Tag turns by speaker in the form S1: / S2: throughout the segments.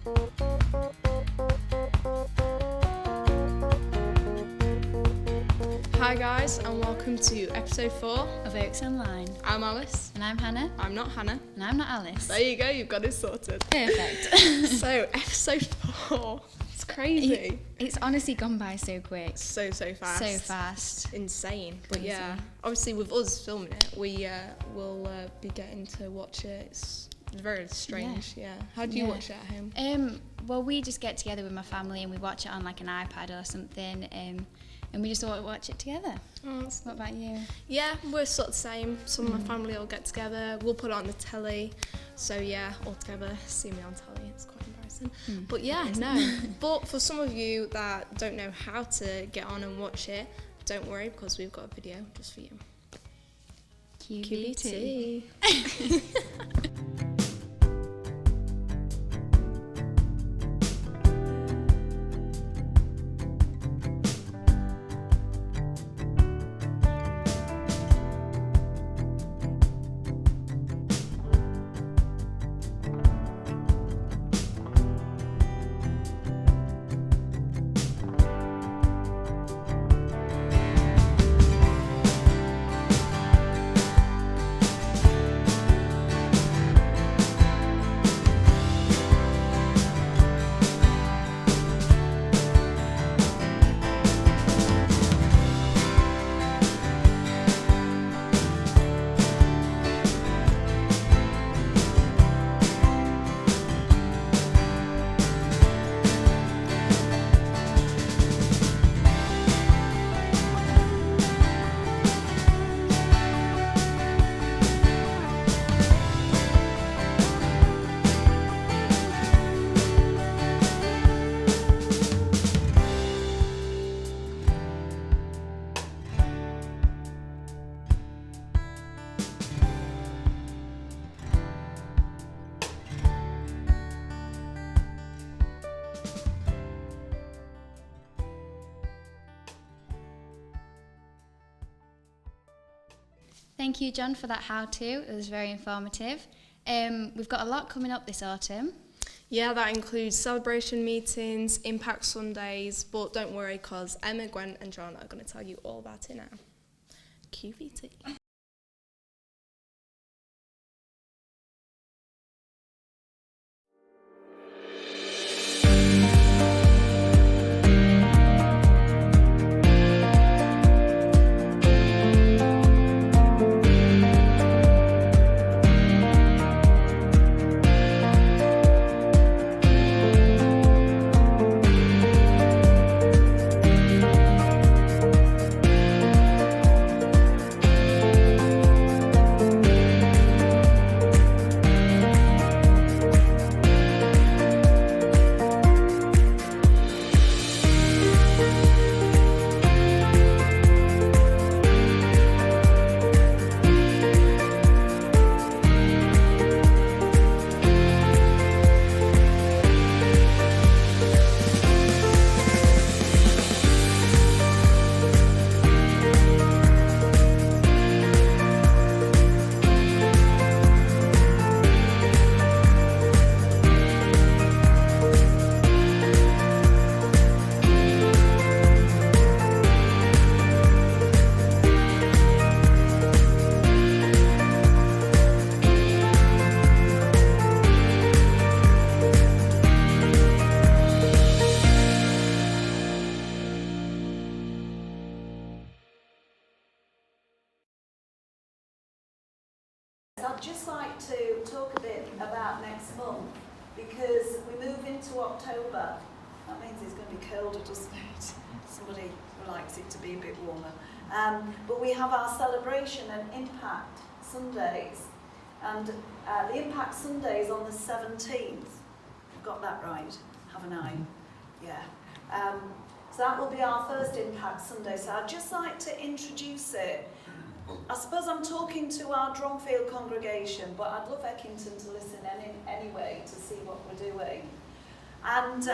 S1: Hi guys, and welcome to episode 4
S2: of OAKS Online.
S1: I'm Alice.
S2: And I'm Hannah.
S1: I'm not Hannah.
S2: And I'm not Alice.
S1: There you go, you've got it sorted.
S2: Perfect.
S1: So, episode 4. It's crazy.
S2: It's honestly gone by so quick.
S1: So fast.
S2: So fast.
S1: Insane. But
S2: Crazy.
S1: yeah, obviously with us filming it, we will be getting to watch it. It's very strange, yeah. How do you watch it at home?
S2: Well, we just get together with my family and we watch it on like an iPad or something, and we just all watch it together. What about you?
S1: Yeah, we're sort of the same. Some of my family will get together, we'll put it on the telly. So yeah, all together, see me on telly, it's quite embarrassing. But yeah, no. But for some of you that don't know how to get on and watch it, don't worry, because we've got a video just for you.
S2: QVT. Thank you, John, for that how-to. It was very informative. We've got a lot coming up this autumn.
S1: Yeah, that includes celebration meetings, impact Sundays, but don't worry, because Emma, Gwen and John are going to tell you all about it now. QVT.
S3: I'd just like to talk a bit about next month, because we move into October. That means it's going to be colder, doesn't it? Somebody likes it to be a bit warmer. But we have our celebration and impact Sundays. And the impact Sunday is on the 17th. I've got that right, haven't I? Yeah. So that will be our first impact Sunday. So I'd just like to introduce it. I suppose I'm talking to our Drumfield congregation, but I'd love Eckington to listen anyway to see what we're doing. And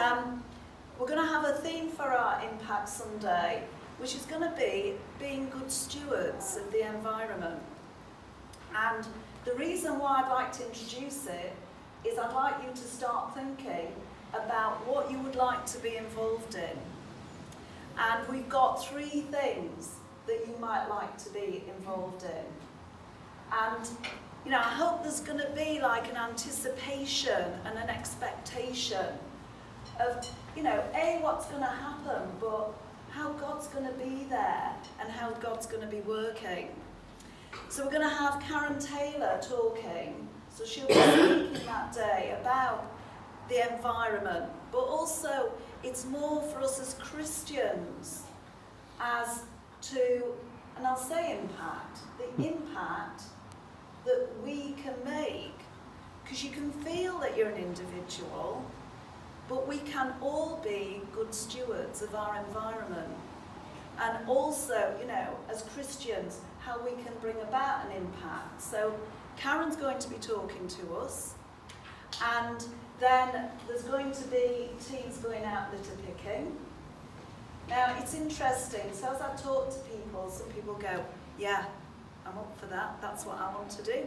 S3: we're going to have a theme for our Impact Sunday, which is going to be being good stewards of the environment. And the reason why I'd like to introduce it is I'd like you to start thinking, about what you would like to be involved in. And we've got 3 things that you might like to be involved in. And, you know, I hope there's going to be like an anticipation and an expectation of, you know, what's going to happen, but how God's going to be there and how God's going to be working. So we're going to have Karen Taylor talking. So she'll be speaking that day about the environment, but also it's more for us as Christians as to, and I'll say impact, the impact that we can make, because you can feel that you're an individual, but we can all be good stewards of our environment. And also, you know, as Christians, how we can bring about an impact. So Karen's going to be talking to us, and then there's going to be teams going out litter picking. Now, it's interesting, so as I talk to people, some people go, yeah, I'm up for that, that's what I want to do.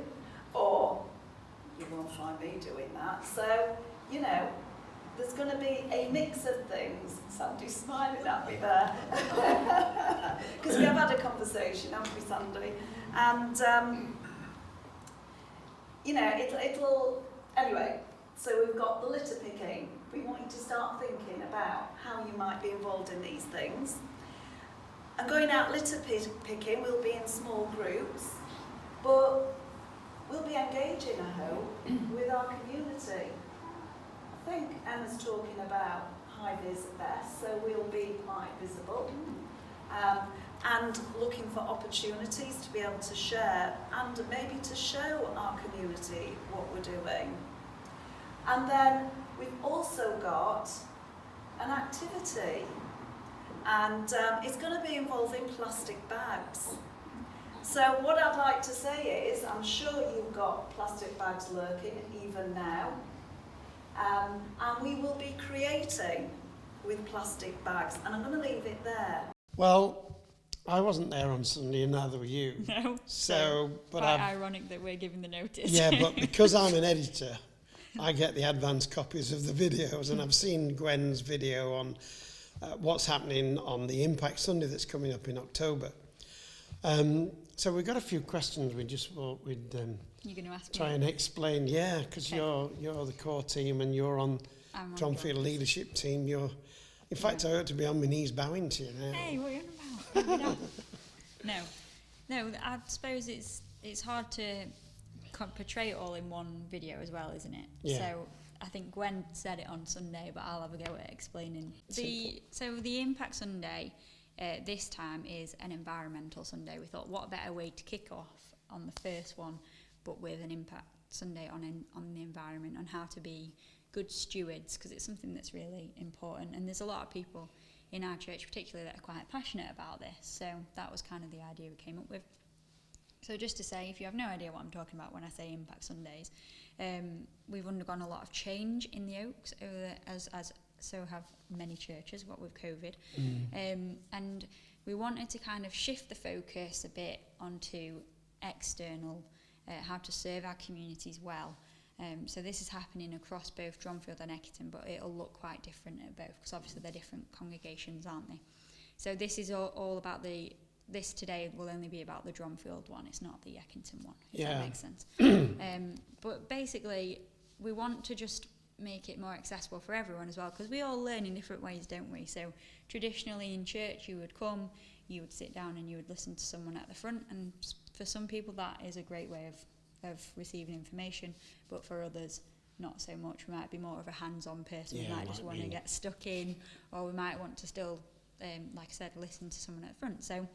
S3: Or, you won't find me doing that. So, you know, there's going to be a mix of things. Sandy's smiling at me there. Because we have had a conversation, haven't we, Sandy? And, you know, it'll, anyway, so we've got the litter picking. We want you to start thinking about how you might be involved in these things. And going out litter picking, we'll be in small groups, but we'll be engaging, I hope, with our community. I think Emma's talking about high-vis vests, so we'll be quite visible. And looking for opportunities to be able to share and maybe to show our community what we're doing. And then we've also got an activity, and it's going to be involving plastic bags. So what I'd like to say is, I'm sure you've got plastic bags lurking even now, and we will be creating with plastic bags, and I'm going to leave it there.
S4: Well, I wasn't there on Sunday, and neither were you.
S2: No.
S4: So, but
S2: quite ironic that we're giving the notice.
S4: Yeah, but because I'm an editor, I get the advance copies of the videos, and I've seen Gwen's video on what's happening on the Impact Sunday that's coming up in October. So we've got a few questions we just thought we'd
S2: You're going to ask
S4: try
S2: me?
S4: and explain. Yeah, because
S2: Okay.
S4: you're the core team and you're on Dronfield leadership team. In fact, I ought to be on my knees bowing to you now.
S2: Hey, what are you on about? No, I suppose it's hard to portray it all in one video as well, isn't it?
S4: Yeah.
S2: So I think Gwen said it on Sunday, but I'll have a go at explaining. So the Impact Sunday this time is an environmental Sunday. We thought, what a better way to kick off on the first one, but with an Impact Sunday on the environment, on how to be good stewards, because it's something that's really important. And there's a lot of people in our church particularly that are quite passionate about this. So that was kind of the idea we came up with. So just to say, if you have no idea what I'm talking about when I say Impact Sundays, we've undergone a lot of change in the Oaks, as so have many churches, what with COVID. And we wanted to kind of shift the focus a bit onto external, how to serve our communities well. So this is happening across both Dronfield and Eckerton, but it'll look quite different at both, because obviously they're different congregations, aren't they? So this is all about this today will only be about the Dronfield one, it's not the Eckerton one, if that makes sense. But basically, we want to just make it more accessible for everyone as well, because we all learn in different ways, don't we? So traditionally in church, you would come, you would sit down and you would listen to someone at the front, and for some people that is a great way of receiving information, but for others not so much. We might be more of a hands-on person. We might just want to get stuck in, or we might want to still, like I said, listen to someone at the front. So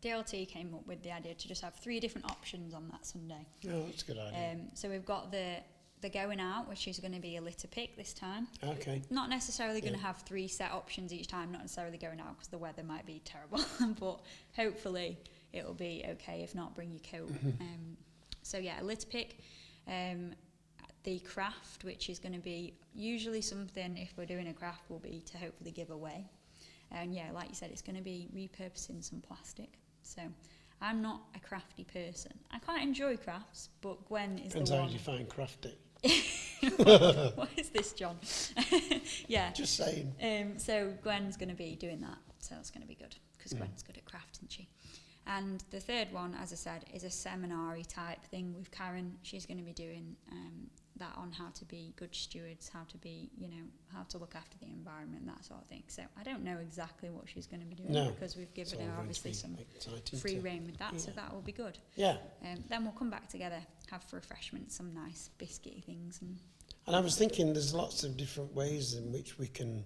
S2: DLT came up with the idea to just have 3 different options on that Sunday.
S4: Oh, that's a good idea.
S2: So we've got the going out, which is going to be a litter pick this time.
S4: Okay.
S2: Not necessarily going to have 3 set options each time, not necessarily going out because the weather might be terrible, but hopefully it'll be okay. If not, bring your coat. So yeah, a litter pick. The craft, which is going to be usually something, if we're doing a craft, will be to hopefully give away. And yeah, like you said, it's going to be repurposing some plastic. So I'm not a crafty person. I quite enjoy crafts, but Gwen is
S4: Depends
S2: the one.
S4: how you find crafty.
S2: What is this, John? Yeah.
S4: Just saying.
S2: So Gwen's going to be doing that, so that's going to be good, because Gwen's good at craft, isn't she? And the third one, as I said, is a seminary type thing with Karen. She's going to be doing that on how to be good stewards, how to be, how to look after the environment, that sort of thing. So I don't know exactly what she's going to be doing, because we've given her obviously some free rein with that, so that will be good.
S4: Yeah.
S2: Then we'll come back together, have refreshments, some nice biscuity things.
S4: And I was thinking there's lots of different ways in which we can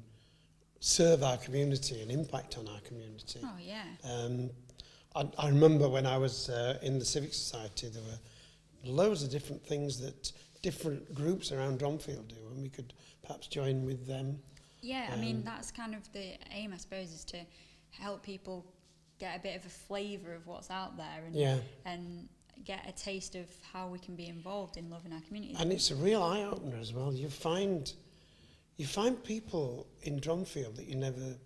S4: serve our community and impact on our community.
S2: Oh, yeah.
S4: I remember when I was in the Civic Society, there were loads of different things that different groups around Dronfield do, and we could perhaps join with them.
S2: Yeah, I mean, that's kind of the aim, I suppose, is to help people get a bit of a flavour of what's out there and get a taste of how we can be involved in loving our community.
S4: And it's a real eye-opener as well. You find people in Dronfield that you never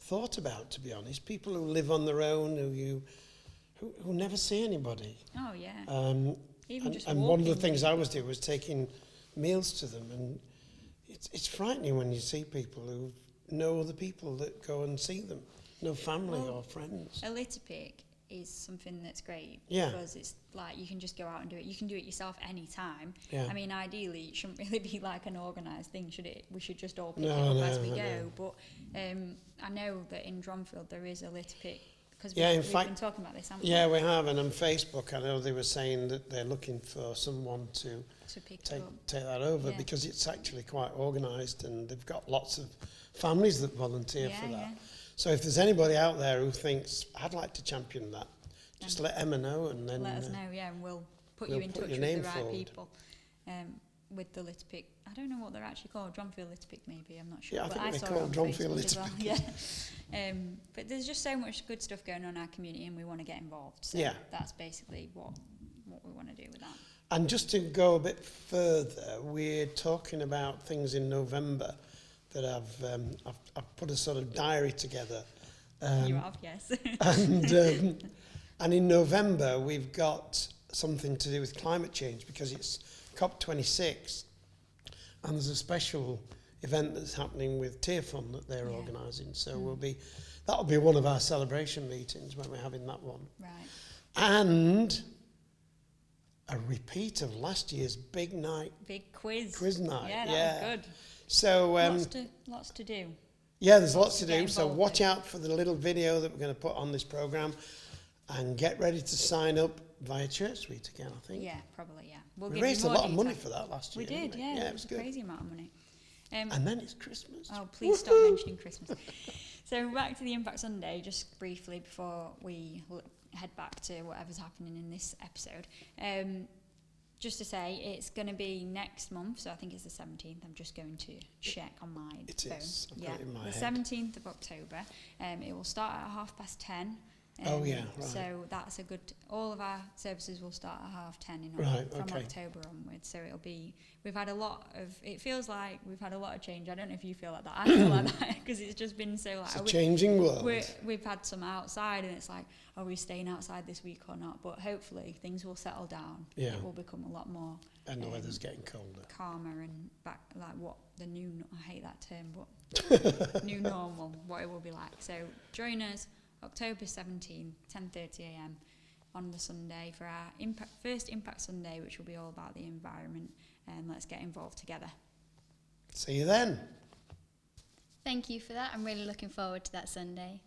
S4: thought about, to be honest. People who live on their own, who never see anybody.
S2: Oh, yeah.
S4: And one of the things I always do was taking meals to them, and it's frightening when you see people who know other people that go and see them, no family or friends.
S2: A litter pick is something that's great, because it's like you can just go out and do it. You can do it yourself any time. Yeah. I mean, ideally, it shouldn't really be like an organised thing, should it? We should just all pick it up as we go. But I know that in Dronfield there is a litter pick, because we've been talking about this, haven't we?
S4: Yeah, we have, and on Facebook I know they were saying that they're looking for someone to take that over, because it's actually quite organised, and they've got lots of families that volunteer for that. Yeah. So if there's anybody out there who thinks, I'd like to champion that, just let Emma know, and then...
S2: Let us know, and we'll put you in touch with the right people. With the litter pick. I don't know what they're actually called. Dronfield litter pick, maybe. I'm not sure.
S4: Yeah, I think they're called Dronfield litter pick.
S2: Yeah. But there's just so much good stuff going on in our community, and we want to get involved. So that's basically what we want to do with that.
S4: And just to go a bit further, we're talking about things in November that I've put a sort of diary together.
S2: You have, yes.
S4: And in November we've got something to do with climate change, because it's COP26, and there's a special event that's happening with Tearfund that they're organising. So that'll be one of our celebration meetings when we're having that one.
S2: Right.
S4: And a repeat of last year's big quiz night.
S2: Yeah, that was good.
S4: So
S2: lots to do.
S4: Yeah, there's lots to do. So watch out for the little video that we're going to put on this programme, and get ready to sign up via Church Suite again, I think.
S2: Yeah, probably, yeah.
S4: We raised a lot of money for that last year.
S2: We did, yeah.
S4: It was
S2: a crazy amount of money.
S4: And then it's Christmas.
S2: Oh, please stop mentioning Christmas. So back to the Impact Sunday, just briefly before we head back to whatever's happening in this episode. Just to say, it's going to be next month, so I think it's the 17th. I'm just going to check on my phone.
S4: It is. I've got it in my head.
S2: The 17th of October. It will start at 10:30.
S4: Right.
S2: So that's a good... All of our services will start at 10:30 from October onwards. So it'll be... We've had a lot of... It feels like we've had a lot of change. I don't know if you feel like that. I feel like that, because it's just been so...
S4: It's a changing world.
S2: We've had some outside, and it's like, are we staying outside this week or not? But hopefully things will settle down. Yeah. It will become a lot more...
S4: And the weather's getting colder.
S2: Calmer, and back, like what the new... I hate that term, but... new normal, what it will be like. So join us October 17, 10:30am on the Sunday for our first Impact Sunday, which will be all about the environment, and let's get involved together.
S4: See you then.
S5: Thank you for that. I'm really looking forward to that Sunday.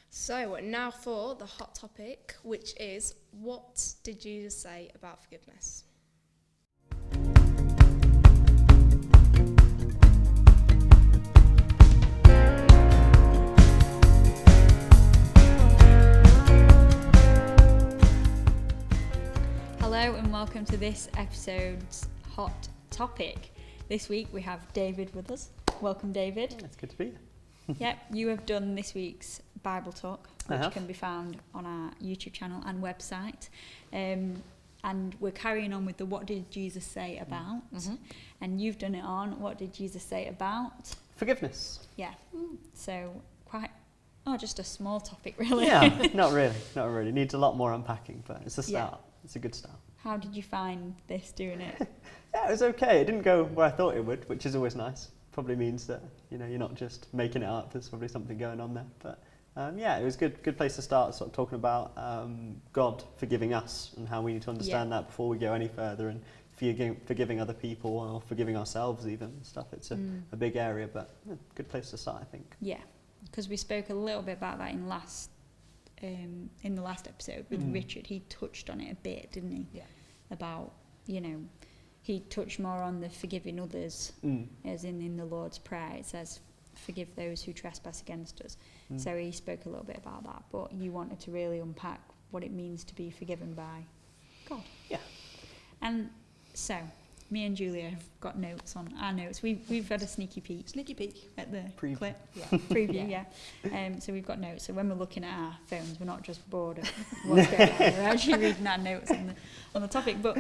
S1: So now for the hot topic, which is, what did Jesus say about forgiveness?
S2: Hello and welcome to this episode's hot topic. This week we have David with us. Welcome, David.
S6: It's good to be here.
S2: Yep, you have done this week's Bible talk, which can be found on our YouTube channel and website. And we're carrying on with the What Did Jesus Say About? And you've done it on What Did Jesus Say About?
S6: Forgiveness.
S2: Yeah. So just a small topic, really.
S6: Yeah, not really. It needs a lot more unpacking, but it's a start. Yeah. It's a good start.
S2: How did you find this doing it?
S6: Yeah, it was okay. It didn't go where I thought it would, which is always nice. Probably means that, you know, you're not just making it up. There's probably something going on there. But yeah, it was good place to start, sort of talking about God forgiving us and how we need to understand that before we go any further, and forgiving other people or forgiving ourselves even and stuff. It's a big area, but good place to start, I think.
S2: Yeah, because we spoke a little bit about that in the last episode with Richard. He touched on it a bit, didn't he?
S3: Yeah.
S2: About, you know, he touched more on the forgiving others, as in the Lord's Prayer it says, forgive those who trespass against us. So he spoke a little bit about that, but you wanted to really unpack what it means to be forgiven by God.
S6: Yeah.
S2: And so, me and Julia have got notes on our notes. We've had a sneaky peek at the
S6: Preview.
S2: clip. Preview, yeah. So we've got notes. So when we're looking at our phones, we're not just bored of what's going on. We're actually reading our notes on the topic. But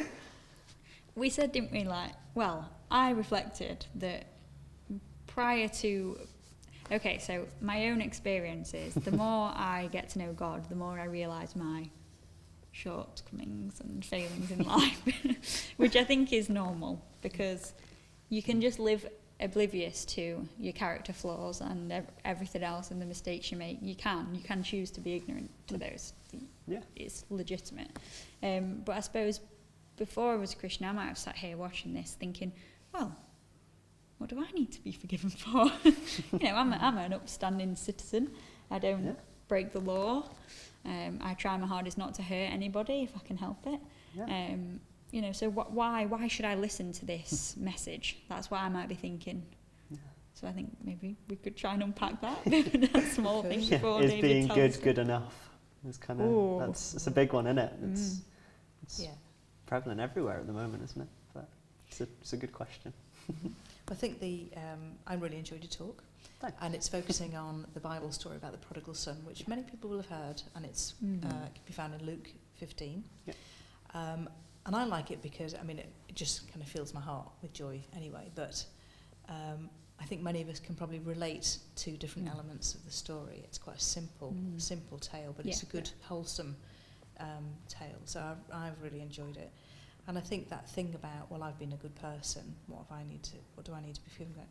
S2: we said, didn't we, I reflected that prior to... Okay, so my own experience is the more I get to know God, the more I realise my shortcomings and failings in life, which I think is normal, because you can just live oblivious to your character flaws and everything else and the mistakes you make. You can choose to be ignorant to those.
S6: Yeah.
S2: It's legitimate. But I suppose before I was a Christian, I might have sat here watching this thinking, well, what do I need to be forgiven for? I'm an upstanding citizen. I don't break the law. I try my hardest not to hurt anybody if I can help it.
S6: Yeah.
S2: So why should I listen to this message? That's what I might be thinking. Yeah. So I think maybe we could try and unpack that. That small thing before
S6: Is
S2: David
S6: being
S2: tells
S6: good enough? It's kind of it's a big one, isn't it? It's prevalent everywhere at the moment, isn't it? But it's a good question.
S3: I think I really enjoyed your talk.
S6: Thanks.
S3: And it's focusing on the Bible story about the prodigal son, which many people will have heard, and it can be found in Luke 15.
S6: Yep.
S3: And I like it because, it just kind of fills my heart with joy anyway, but I think many of us can probably relate to different elements of the story. It's quite a simple tale, but it's a good, wholesome tale. So I've really enjoyed it. And I think that thing about, well, I've been a good person, what do I need to be feeling about?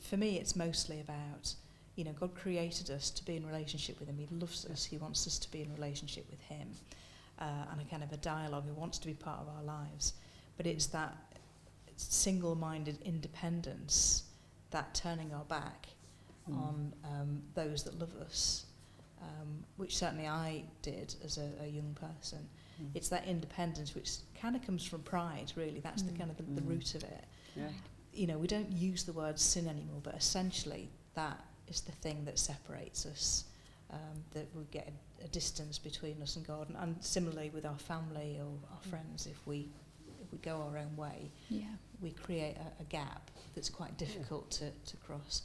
S3: For me, it's mostly about, God created us to be in relationship with him. He loves us. He wants us to be in relationship with him. And a kind of a dialogue. He wants to be part of our lives. But it's that single-minded independence, that turning our back on those that love us, which certainly I did as a young person. It's that independence which kind of comes from pride, really. That's the kind of the root of it.
S6: Yeah.
S3: We don't use the word sin anymore, but essentially that is the thing that separates us, that we get a distance between us and God. And similarly with our family or our friends, if we go our own way, we create a gap that's quite difficult to cross.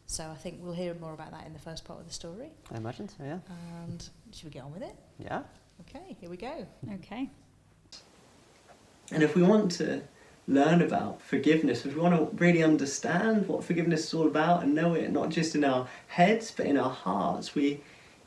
S3: So I think we'll hear more about that in the first part of the story.
S6: I imagine so, yeah.
S3: And should we get on with it?
S6: Yeah.
S3: Okay, here we go.
S2: Okay.
S7: And if we want to learn about forgiveness, if we want to really understand what forgiveness is all about and know it not just in our heads but in our hearts, we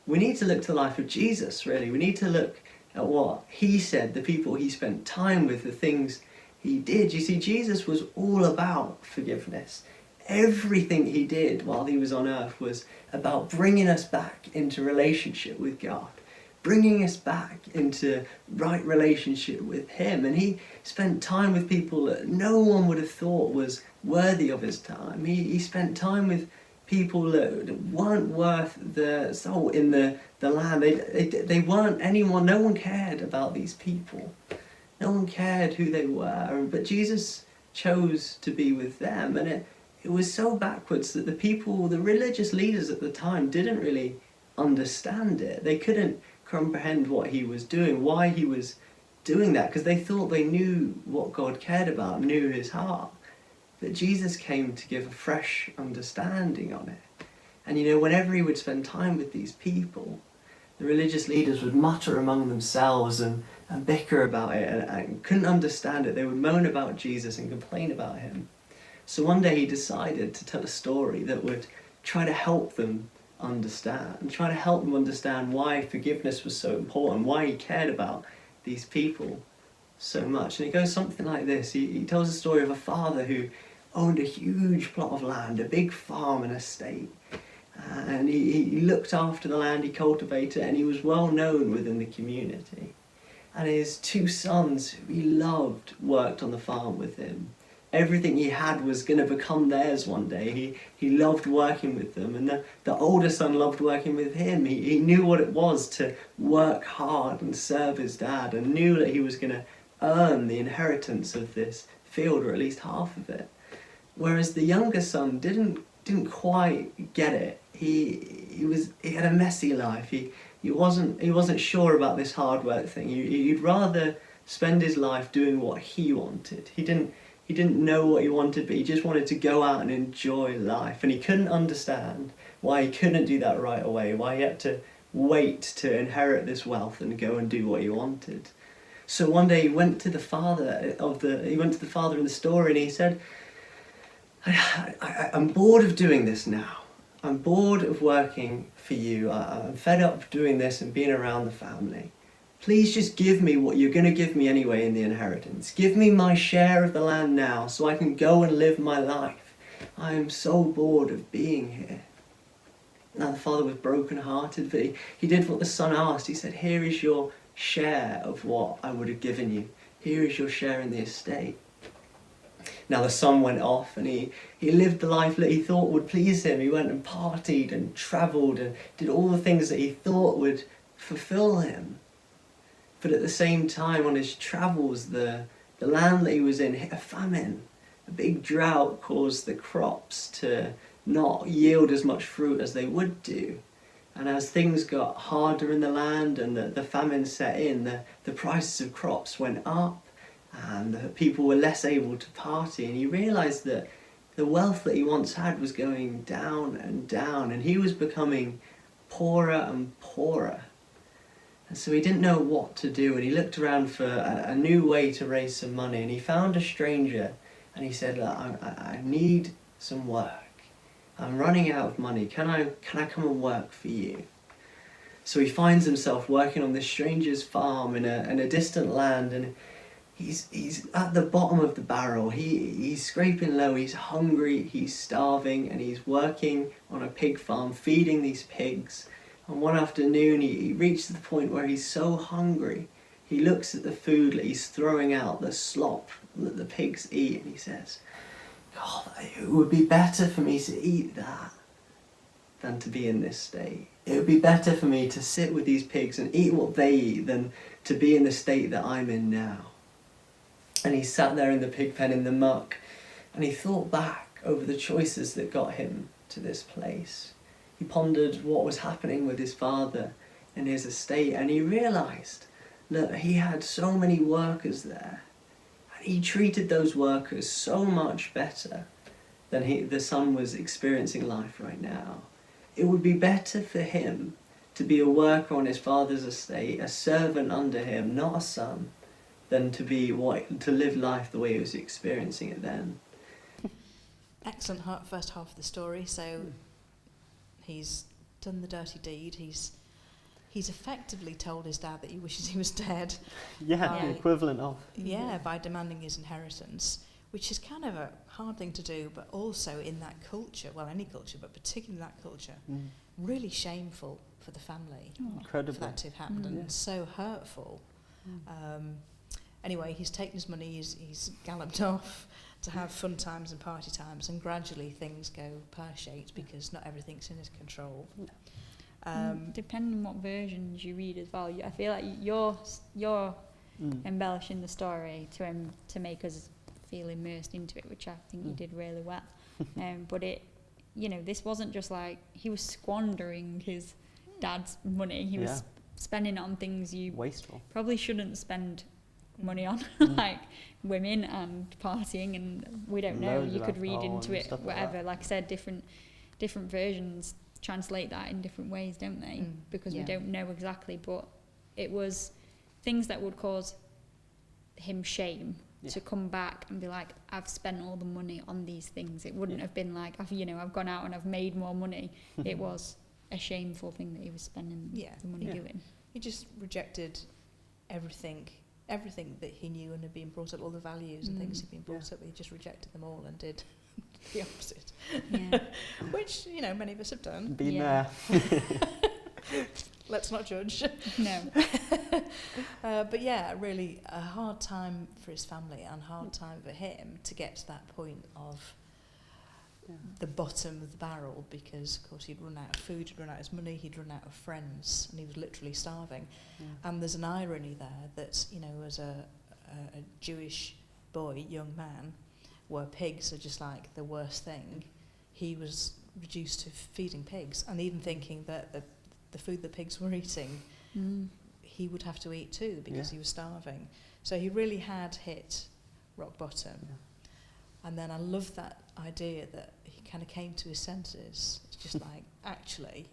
S7: need to look to the life of Jesus, really. We need to look at what he said, the people he spent time with, the things he did. You see, Jesus was all about forgiveness. Everything he did while he was on earth was about bringing us back into relationship with God, bringing us back into right relationship with him. And he spent time with people that no one would have thought was worthy of his time. He spent time with people that weren't worth the salt in the land. They weren't anyone, no one cared about these people. No one cared who they were, but Jesus chose to be with them. And it was so backwards that the religious leaders at the time didn't really understand it. They couldn't comprehend what he was doing, why he was doing that, because they thought they knew what God cared about, knew his heart. But Jesus came to give a fresh understanding on it. And whenever he would spend time with these people, the religious leaders would mutter among themselves and bicker about it and couldn't understand it. They would moan about Jesus and complain about him. So one day he decided to tell a story that would try to help them understand, and try to help them understand why forgiveness was so important, why he cared about these people so much. And it goes something like this. He tells the story of a father who owned a huge plot of land, a big farm and estate. And he looked after the land, he cultivated it, and he was well known within the community. And his 2 sons, who he loved, worked on the farm with him. Everything he had was going to become theirs one day. He loved working with them, and the older son loved working with him. He knew what it was to work hard and serve his dad, and knew that he was going to earn the inheritance of this field, or at least half of it. Whereas the younger son didn't quite get it. He had a messy life. He wasn't sure about this hard work thing. He'd rather spend his life doing what he wanted. He didn't know what he wanted, but he just wanted to go out and enjoy life. And he couldn't understand why he couldn't do that right away, why he had to wait to inherit this wealth and go and do what he wanted. So one day he went to the father in the story, and he said, I'm bored of doing this now. I'm bored of working for you. I'm fed up doing this and being around the family. Please just give me what you're going to give me anyway in the inheritance. Give me my share of the land now so I can go and live my life. I am so bored of being here. Now the father was broken-hearted, but he did what the son asked. He said, here is your share of what I would have given you. Here is your share in the estate. Now the son went off, and he lived the life that he thought would please him. He went and partied and travelled and did all the things that he thought would fulfill him. But at the same time, on his travels, the land that he was in hit a famine. A big drought caused the crops to not yield as much fruit as they would do. And as things got harder in the land and the famine set in, the prices of crops went up, and the people were less able to party. And he realised that the wealth that he once had was going down and down, and he was becoming poorer and poorer. And so he didn't know what to do, and he looked around for a new way to raise some money, and he found a stranger, and he said, I need some work. I'm running out of money. Can I come and work for you? So he finds himself working on this stranger's farm in a distant land, and he's at the bottom of the barrel. He's scraping low, he's hungry, he's starving, and he's working on a pig farm, feeding these pigs. And one afternoon he reached the point where he's so hungry, he looks at the food that he's throwing out, the slop that the pigs eat, and he says, God, it would be better for me to eat that than to be in this state. It would be better for me to sit with these pigs and eat what they eat than to be in the state that I'm in now. And he sat there in the pig pen in the muck, and he thought back over the choices that got him to this place. He pondered what was happening with his father and his estate, and he realised that he had so many workers there, and he treated those workers so much better than the son was experiencing life right now. It would be better for him to be a worker on his father's estate, a servant under him, not a son, than to live life the way he was experiencing it then.
S8: Excellent first half of the story. So he's done the dirty deed. He's effectively told his dad that he wishes he was dead.
S6: Yeah, the equivalent of.
S8: Yeah, by demanding his inheritance, which is kind of a hard thing to do, but also in that culture, well, any culture, but particularly that culture, really shameful for the family.
S6: Incredible.
S8: For that to have happened, and so hurtful. Anyway, he's taken his money, he's galloped off to have fun times and party times, and gradually things go pear-shaped because not everything's in his control.
S2: Depending on what versions you read as well, I feel like you're embellishing the story to make us feel immersed into it, which I think you did really well. But this wasn't just like he was squandering his dad's money. He was spending it on things you
S6: wasteful
S2: probably shouldn't spend money on, like women and partying, and we don't know. You could read into it whatever. Like I said, different versions translate that in different ways, don't they? Because we don't know exactly, but it was things that would cause him shame to come back and be like, I've spent all the money on these things. It wouldn't have been like, I've gone out and I've made more money. It was a shameful thing that he was spending the money doing.
S8: He just rejected everything everything that he knew and had been brought up, all the values and things he'd been brought up with, he just rejected them all and did the opposite.
S2: Yeah.
S8: Which, you know, many of us have done.
S6: Been
S2: Yeah.
S6: there.
S8: Let's not judge.
S2: No.
S8: But yeah, really a hard time for his family and hard time for him to get to that point of the bottom of the barrel, because of course he'd run out of food, he'd run out of his money, he'd run out of friends, and he was literally starving. And there's an irony there that, you know, as a Jewish boy, young man, where pigs are just like the worst thing, he was reduced to feeding pigs and even thinking that the food the pigs were eating he would have to eat too, because he was starving. So he really had hit rock bottom. And then I love that idea that he kind of came to his senses. It's just like, actually,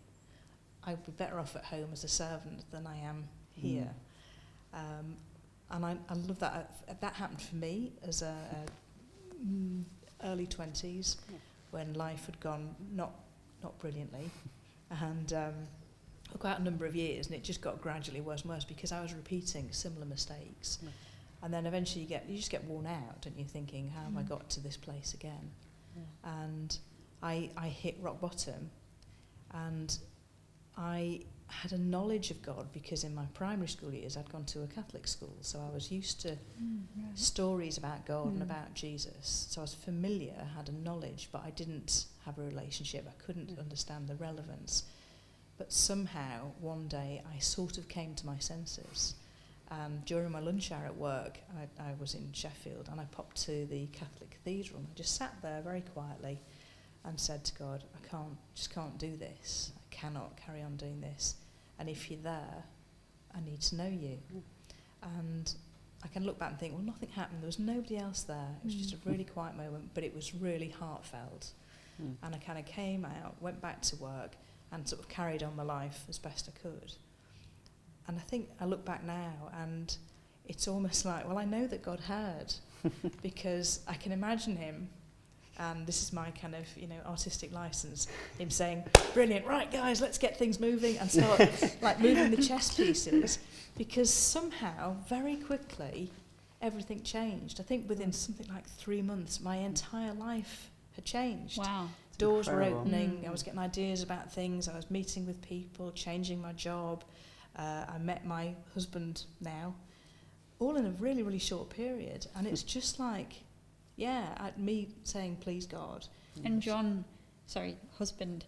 S8: I'd be better off at home as a servant than I am here. And I love that. That happened for me as a early 20s, when life had gone not brilliantly, and quite a number of years, and it just got gradually worse and worse because I was repeating similar mistakes. And then eventually you just get worn out, don't you, thinking, how have I got to this place again? And I hit rock bottom, and I had a knowledge of God because in my primary school years I'd gone to a Catholic school, so I was used to stories about God and about Jesus. So I was familiar, had a knowledge, but I didn't have a relationship. I couldn't understand the relevance. But somehow, one day, I sort of came to my senses. During my lunch hour at work, I was in Sheffield, and I popped to the Catholic cathedral, and I just sat there very quietly and said to God, I just can't do this. I cannot carry on doing this. And if you're there, I need to know you. And I can look back and think, well, nothing happened. There was nobody else there. It was just a really quiet moment, but it was really heartfelt. And I kind of came out, went back to work, and sort of carried on my life as best I could. And I think I look back now, and it's almost like, well, I know that God heard, because I can imagine him, and this is my kind of, you know, artistic license, him saying, brilliant, right guys, let's get things moving, and start like moving the chess pieces, because somehow, very quickly, everything changed. I think within something like 3 months, my entire life had changed.
S2: Wow.
S8: Doors were
S6: Incredible.
S8: opening, I was getting ideas about things, I was meeting with people, changing my job. I met my husband now, all in a really, really short period. And it's just like, me saying, please God.
S2: And John, husband,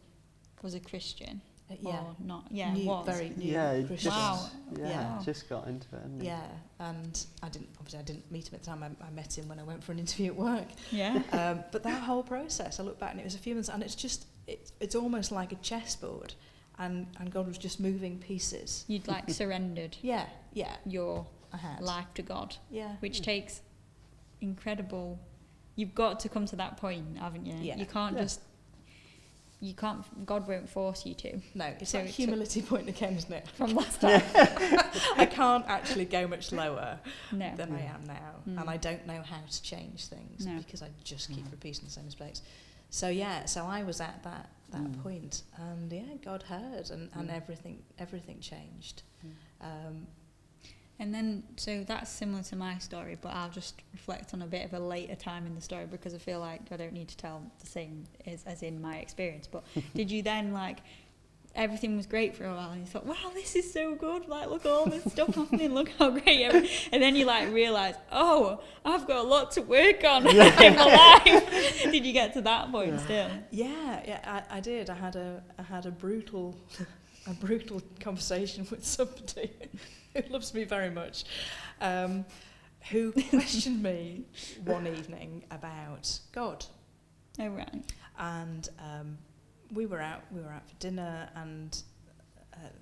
S2: was a Christian? Or not? Yeah,
S8: new,
S2: was.
S8: very new
S6: Yeah,
S8: Christian.
S2: Wow.
S8: Yeah.
S6: Just got into it. Hadn't he?
S8: Yeah, and I didn't meet him at the time. I met him when I went for an interview at work.
S2: Yeah.
S8: But that whole process, I look back and it was a few months, and it's almost like a chessboard, and God was just moving pieces.
S2: You'd like surrendered
S8: Yeah,
S2: your
S8: I had.
S2: life to God,
S8: Yeah.
S2: which takes incredible. You've got to come to that point, haven't you?
S8: Yeah.
S2: You can't just. You can't. God won't force you to.
S8: No, it's
S2: So
S8: that
S2: it
S8: humility point again, isn't it?
S2: From last time.
S8: I can't actually go much lower
S2: No.
S8: than I am now, and I don't know how to change things because I just keep repeating the same mistakes. So I was at that point, and God heard, and everything changed.
S2: And then, so that's similar to my story, but I'll just reflect on a bit of a later time in the story because I feel like I don't need to tell the same as in my experience. But did you then, like, everything was great for a while and you thought, wow, this is so good, like, look at all this stuff happening, look how great, and then you, like, realise, oh, I've got a lot to work on in my life. Did you get to that point still?
S8: Yeah, I did. I had a brutal conversation with somebody who loves me very much, who questioned me one evening about God.
S2: Oh, right.
S8: And we were out for dinner, and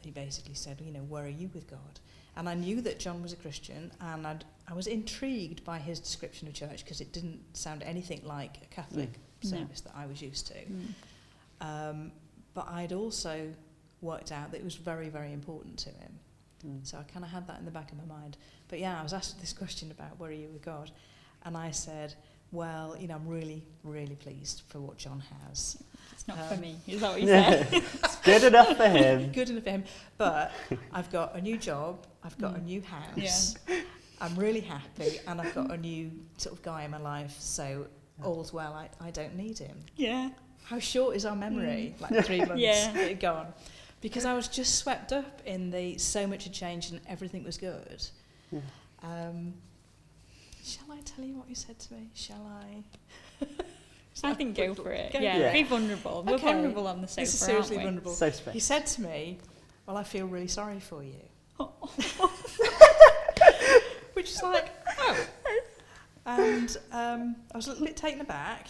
S8: he basically said, where are you with God? And I knew that John was a Christian, and I was intrigued by his description of church because it didn't sound anything like a Catholic service that I was used to. But I'd also worked out that it was very, very important to him. So I kind of had that in the back of my mind. But I was asked this question about where are you with God? And I said, well, I'm really, really pleased for what John has.
S2: It's not for me, is that what you said?
S6: It's good enough for him.
S8: Good enough for him. But I've got a new job, I've got a new house, I'm really happy, and I've got a new sort of guy in my life, so all's well. I don't need him.
S2: Yeah.
S8: How short is our memory? Like 3 months,
S2: Yeah.
S8: it had gone. Because I was just swept up in the so much had changed and everything was good.
S6: Yeah.
S8: Shall I tell you what he said to me? Shall I?
S2: I think go for it.
S8: Go
S2: Yeah,
S8: for it.
S2: be vulnerable. We're
S8: Okay.
S2: vulnerable on the sofa,
S8: This is seriously
S2: aren't we?
S8: vulnerable.
S6: Safe space.
S8: He said to me, well, I feel really sorry for you. Which is like, oh. And I was a little bit taken aback.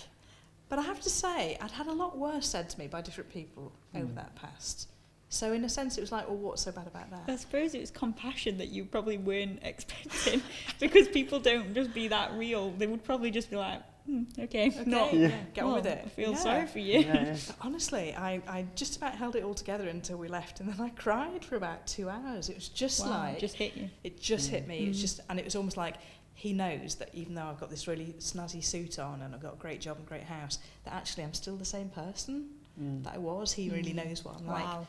S8: But I have to say, I'd had a lot worse said to me by different people over that past. So in a sense, it was like, well, what's so bad about that?
S2: I suppose it was compassion that you probably weren't expecting, because people don't just be that real. They would probably just be like, okay, not,
S8: get on with it.
S2: I feel sorry for you.
S8: But honestly, I just about held it all together until we left, and then I cried for about 2 hours. It was just like...
S2: It just hit you.
S8: It just hit me. It's just, and it was almost like he knows that even though I've got this really snazzy suit on and I've got a great job and great house, that actually I'm still the same person that I was. He really knows what I'm like.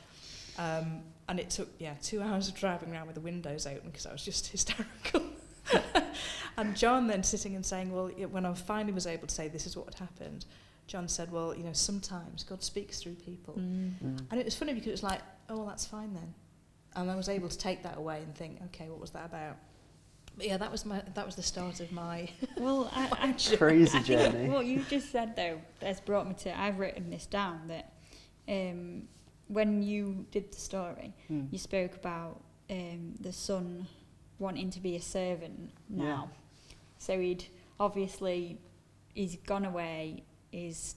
S8: And it took 2 hours of driving around with the windows open because I was just hysterical. And John then sitting and saying, well, when I finally was able to say this is what had happened, John said, well, sometimes God speaks through people. And it was funny because it was like, oh, well, that's fine then. And I was able to take that away and think, okay, what was that about? But yeah, that was the start of my
S2: well, I
S6: crazy
S2: I
S6: journey.
S2: think what you just said though has brought me to. I've written this down that when you did the story, you spoke about the son wanting to be a servant now. So he's gone away. He's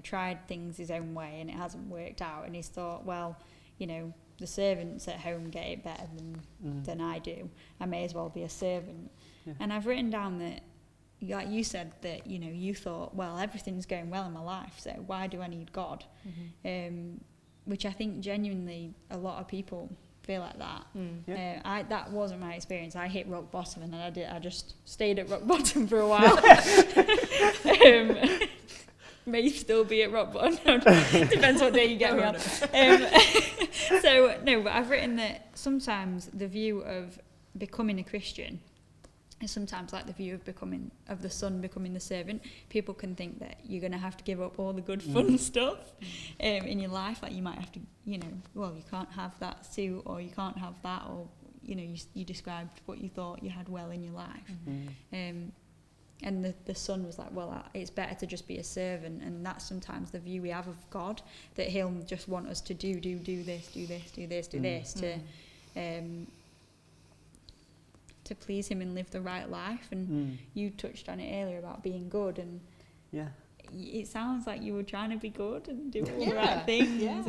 S2: tried things his own way and it hasn't worked out. And he's thought, well, the servants at home get it better than I do. I may as well be a servant. Yeah. And I've written down that, like you said, that you thought, well, everything's going well in my life, so why do I need God? Which I think genuinely a lot of people feel like that. That wasn't my experience. I hit rock bottom and then I just stayed at rock bottom for a while. May still be at rock bottom. Depends what day you get me on. But I've written that sometimes the view of becoming a Christian is sometimes like the view of the son becoming the servant. People can think that you're going to have to give up all the good fun stuff in your life. Like you might have to, you can't have that suit, or you can't have that, or you described what you thought you had well in your life. And the son was like, well, it's better to just be a servant. And that's sometimes the view we have of God, that he'll just want us to do this to please him and live the right life. And you touched on it earlier about being good, and it sounds like you were trying to be good and do all the right things.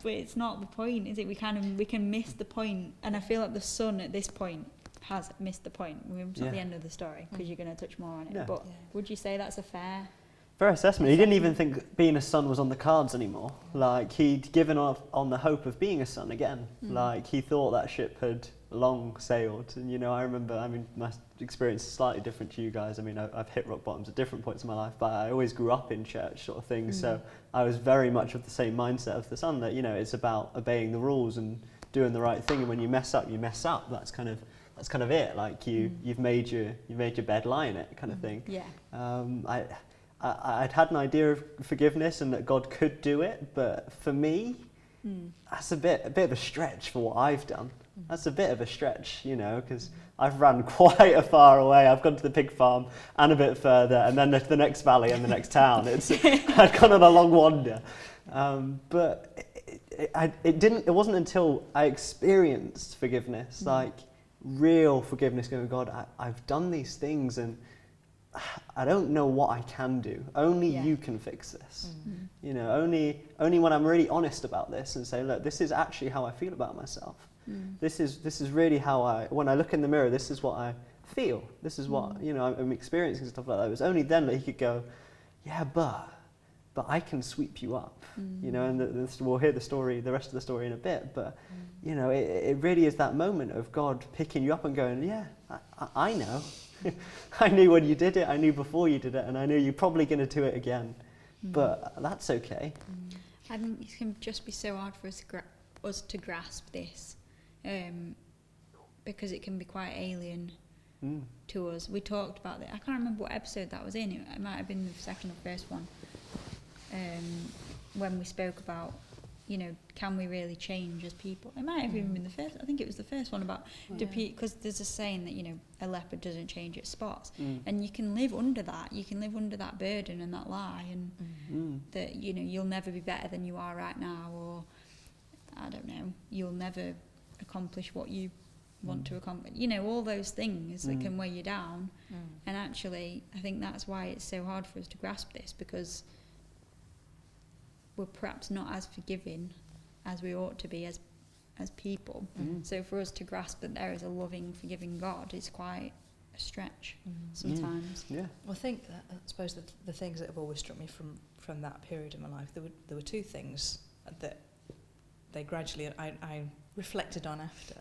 S2: But it's not the point, is it? We can miss the point, and I feel like the son at this point has missed the point. We're at the end of the story because you're going to touch more on it. But would you say that's a fair
S6: assessment? He didn't even think being a son was on the cards anymore. Like he'd given up on the hope of being a son again. Like he thought that ship had long sailed. And I remember, my experience is slightly different to you guys. I've hit rock bottoms at different points in my life, but I always grew up in church sort of thing. So I was very much of the same mindset of the son, that it's about obeying the rules and doing the right thing. And when you mess up, you mess up. That's kind of it. Like you've made your bed, lie in it, kind of thing. I'd had an idea of forgiveness and that God could do it, but for me, that's a bit of a stretch for what I've done. That's a bit of a stretch, because I've ran quite a far away. I've gone to the pig farm and a bit further, and then the next valley and the next town. I'd gone on a long wander, but it wasn't until I experienced forgiveness, like real forgiveness, going, God, I've done these things and I don't know what I can do. Only you can fix this. Only when I'm really honest about this and say, look, this is actually how I feel about myself. This is really how when I look in the mirror, this is what I feel. This is what I'm experiencing, stuff like that. It was only then that he could go, yeah, but I can sweep you up. And we'll hear the rest of the story in a bit. But it really is that moment of God picking you up and going, yeah, I know. I knew when you did it, I knew before you did it, and I knew you're probably going to do it again. But that's okay.
S2: I think it can just be so hard for us to grasp this, because it can be quite alien to us. We talked about it. I can't remember what episode that was in. It might have been the second or first one. When we spoke about, you know, can we really change as people? It might have even been the first. I think it was the first one about because there's a saying that, you know, a leopard doesn't change its spots, and you can live under that. You can live under that burden and that lie, and that, you know, you'll never be better than you are right now, or I don't know, you'll never accomplish what you want to accomplish. You know, all those things that can weigh you down. And actually, I think that's why it's so hard for us to grasp this, because we're perhaps not as forgiving as we ought to be as people. So for us to grasp that there is a loving, forgiving God is quite a stretch sometimes.
S6: Yeah.
S8: Well, I think that, I suppose the things that have always struck me from that period in my life, there were two things that they gradually I reflected on after,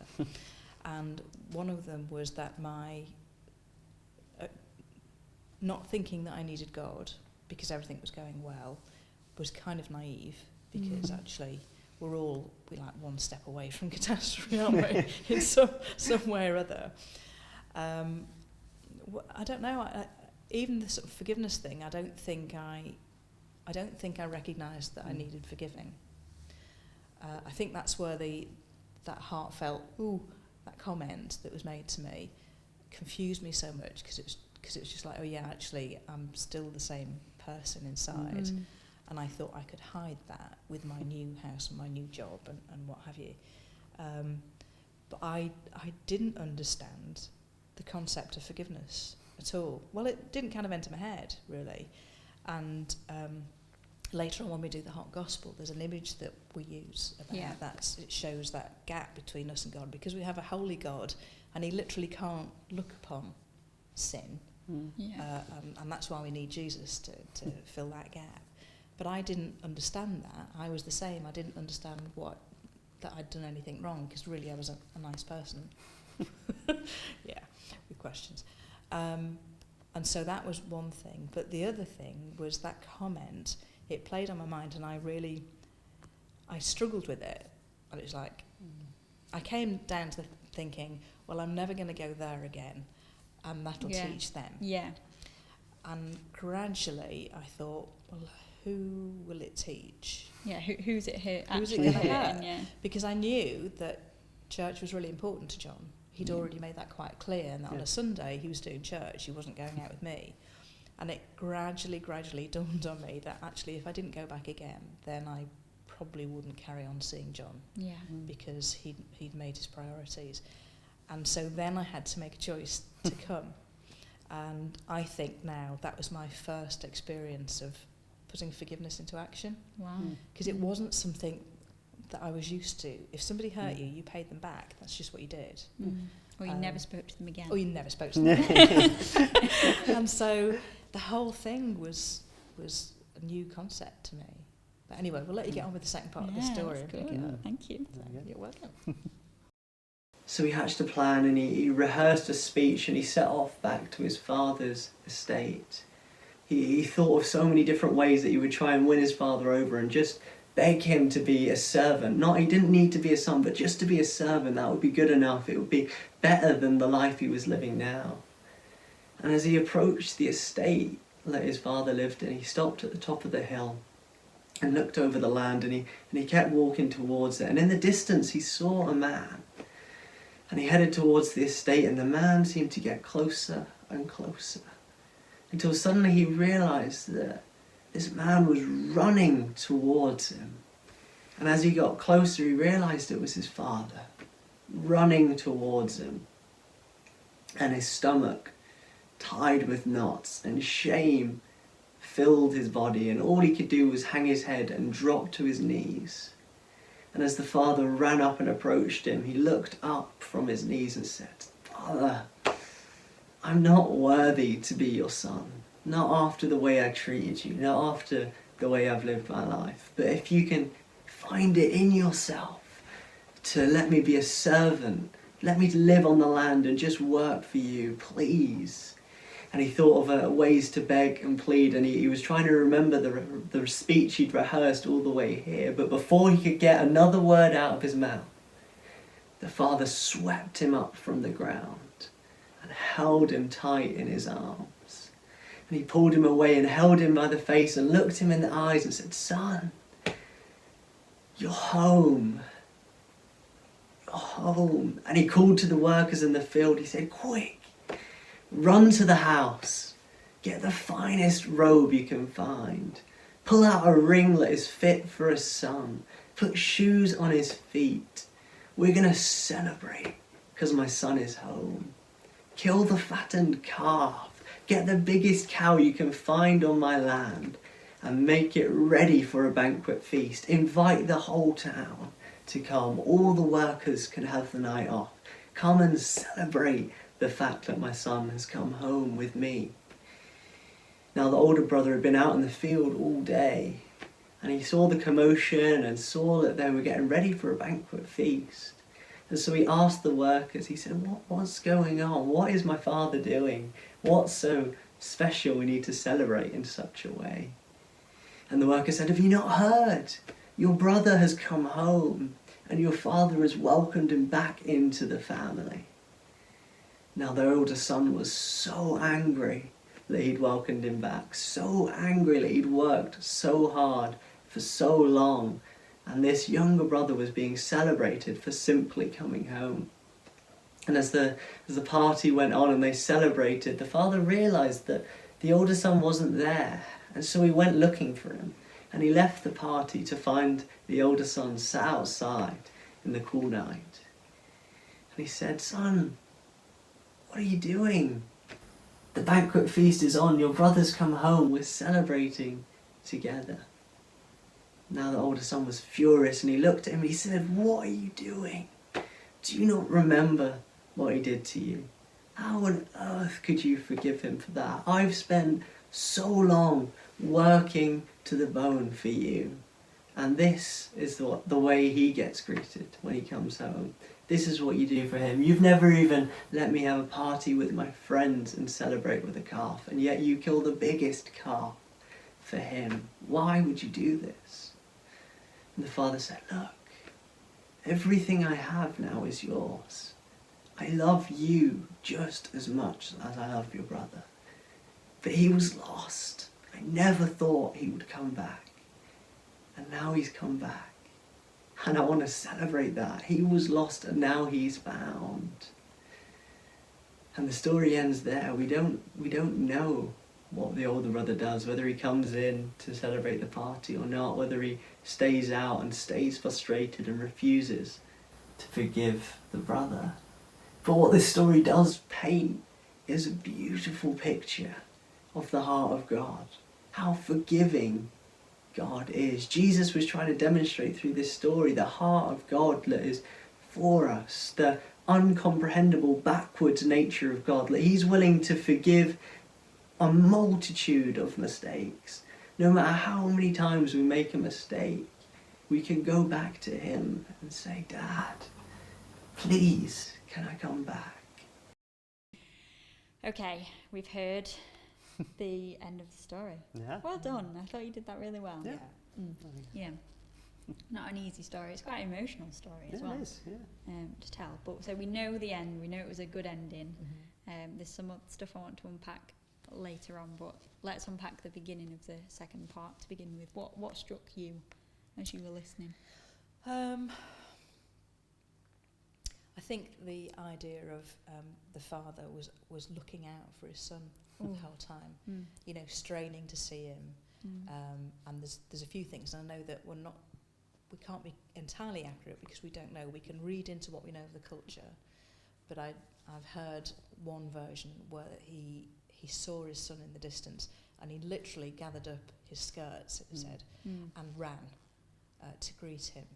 S8: and one of them was that my not thinking that I needed God because everything was going well was kind of naive, because actually we're like one step away from catastrophe, aren't we? In some way or other. I don't know. Even the sort of forgiveness thing, I don't think I recognised that I needed forgiving. I think that's where that heartfelt that comment that was made to me confused me so much, because it was just like, oh yeah, actually I'm still the same person inside. And I thought I could hide that with my new house and my new job and what have you. But I didn't understand the concept of forgiveness at all. Well, it didn't kind of enter my head, really. And later on, when we do the hot gospel, there's an image that we use about that. It shows that gap between us and God, because we have a holy God, and he literally can't look upon sin. And that's why we need Jesus to fill that gap. But I didn't understand that. I was the same. I didn't understand that I'd done anything wrong, because really I was a nice person. With questions. And so that was one thing. But the other thing was that comment. It played on my mind, and I struggled with it. And it was like, I came down to thinking, well, I'm never going to go there again, and that'll teach them.
S2: Yeah.
S8: And gradually I thought, well, who will it teach?
S2: Yeah, who's it hurt?
S8: Who's it going to hurt? Yeah. Because I knew that church was really important to John. He'd already made that quite clear, and that on a Sunday he was doing church, he wasn't going out with me. And it gradually dawned on me that actually if I didn't go back again, then I probably wouldn't carry on seeing John, because he'd made his priorities. And so then I had to make a choice to come. And I think now that was my first experience of putting forgiveness into action.
S2: Wow.
S8: Because it wasn't something that I was used to. If somebody hurt you, you paid them back. That's just what you did.
S2: Or you never spoke to them again.
S8: Or you never spoke to them again. And so the whole thing was a new concept to me. But anyway, we'll let you get on with the second part of the story.
S2: That's good. Thank you.
S8: You're welcome.
S7: So he hatched a plan, and he rehearsed a speech, and he set off back to his father's estate. He thought of so many different ways that he would try and win his father over and just beg him to be a servant. He didn't need to be a son, but just to be a servant, that would be good enough. It would be better than the life he was living now. And as he approached the estate that his father lived in, he stopped at the top of the hill and looked over the land, and he kept walking towards it. And in the distance he saw a man. And he headed towards the estate, and the man seemed to get closer and closer, until suddenly he realised that this man was running towards him. And as he got closer, he realised it was his father, running towards him. And his stomach, tied with knots, and shame filled his body, and all he could do was hang his head and drop to his knees. And as the father ran up and approached him, he looked up from his knees and said, "Father, I'm not worthy to be your son. Not after the way I treated you, not after the way I've lived my life. But if you can find it in yourself to let me be a servant, let me live on the land and just work for you, please." And he thought of ways to beg and plead, and he was trying to remember the speech he'd rehearsed all the way here. But before he could get another word out of his mouth, the father swept him up from the ground and held him tight in his arms. And he pulled him away and held him by the face and looked him in the eyes and said, "Son, you're home. You're home." And he called to the workers in the field. He said, "Quick, run to the house. Get the finest robe you can find. Pull out a ring that is fit for a son. Put shoes on his feet. We're going to celebrate because my son is home. Kill the fattened calf. Get the biggest cow you can find on my land and make it ready for a banquet feast. Invite the whole town to come. All the workers can have the night off. Come and celebrate the fact that my son has come home with me." Now the older brother had been out in the field all day, and he saw the commotion and saw that they were getting ready for a banquet feast. And so he asked the workers, he said, what's going on? What is my father doing? What's so special we need to celebrate in such a way? And the workers said, "Have you not heard? Your brother has come home, and your father has welcomed him back into the family." Now the older son was so angry that he'd welcomed him back, so angry that he'd worked so hard for so long, and this younger brother was being celebrated for simply coming home. And as the party went on and they celebrated, the father realised that the older son wasn't there, and so he went looking for him, and he left the party to find the older son sat outside in the cool night. And he said, "Son, what are you doing? The banquet feast is on, your brother's come home, we're celebrating together." Now the older son was furious, and he looked at him and he said, "What are you doing? Do you not remember what he did to you? How on earth could you forgive him for that? I've spent so long working to the bone for you, and this is the way he gets greeted when he comes home. This is what you do for him. You've never even let me have a party with my friends and celebrate with a calf, and yet you kill the biggest calf for him. Why would you do this?" And the father said, "Look, everything I have now is yours. I love you just as much as I love your brother. But he was lost. I never thought he would come back. And now he's come back. And I want to celebrate that. He was lost and now he's found." And the story ends there. We don't know what the older brother does, whether he comes in to celebrate the party or not, whether he stays out and stays frustrated and refuses to forgive the brother. But what this story does paint is a beautiful picture of the heart of God, how forgiving God is. Jesus was trying to demonstrate through this story the heart of God that is for us, the uncomprehendable backwards nature of God, that he's willing to forgive a multitude of mistakes. No matter how many times we make a mistake, we can go back to him and say, "Dad, please, can I come back?"
S2: Okay, we've heard the end of the story.
S6: Yeah.
S2: Well done. I thought you did that really well.
S6: Yeah.
S2: Yeah. Not an easy story. It's quite an emotional story as well.
S6: It is, yeah.
S2: To tell. But so we know the end. We know it was a good ending. There's some stuff I want to unpack later on, but let's unpack the beginning of the second part to begin with. What struck you as you were listening?
S8: I think the idea of the father was looking out for his son the whole time, you know, straining to see him. And there's a few things, and I know that we can't be entirely accurate because we don't know. We can read into what we know of the culture, but I've heard one version where he saw his son in the distance and he literally gathered up his skirts, it was said, and ran to greet him.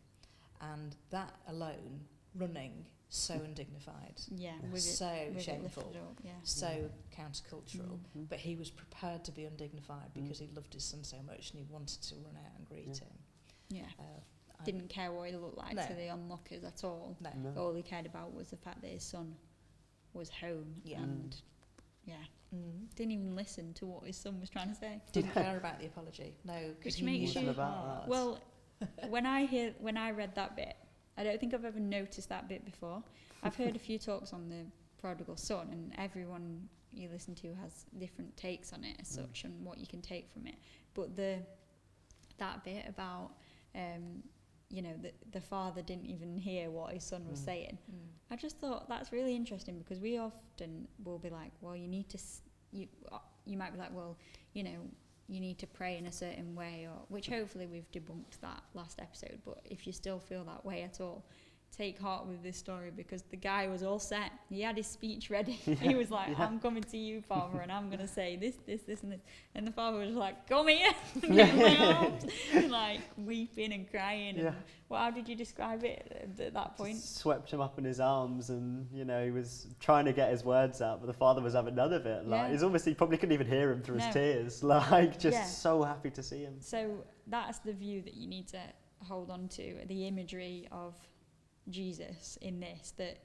S8: And that alone, running, so undignified, so shameful, so countercultural, but he was prepared to be undignified because he loved his son so much and he wanted to run out and greet him.
S2: Didn't care what he looked like to the onlookers at all.
S8: No.
S2: All he cared about was the fact that his son was home and didn't even listen to what his son was trying to say.
S8: Didn't care about the apology. No, because
S2: Which makes you
S6: about that.
S2: well. when I read that bit, I don't think I've ever noticed that bit before. I've heard a few talks on the prodigal son, and everyone you listen to has different takes on it as such, and what you can take from it. But that bit about the father didn't even hear what his son was saying, I just thought that's really interesting, because we often will be like, well, you need to you might be like, well, you need to pray in a certain way, or which hopefully we've debunked that last episode. But if you still feel that way at all, take heart with this story, because the guy was all set. He had his speech ready. He was like, I'm coming to you, Father, and I'm going to say this, and this. And the father was like, come here, and get in my arms, and like weeping and crying. And, well, how did you describe it at that point?
S6: Just swept him up in his arms, and he was trying to get his words out, but the father was having none of it. Like he probably couldn't even hear him through his tears. Like so happy to see him.
S2: So that's the view that you need to hold on to, the imagery of Jesus in this, that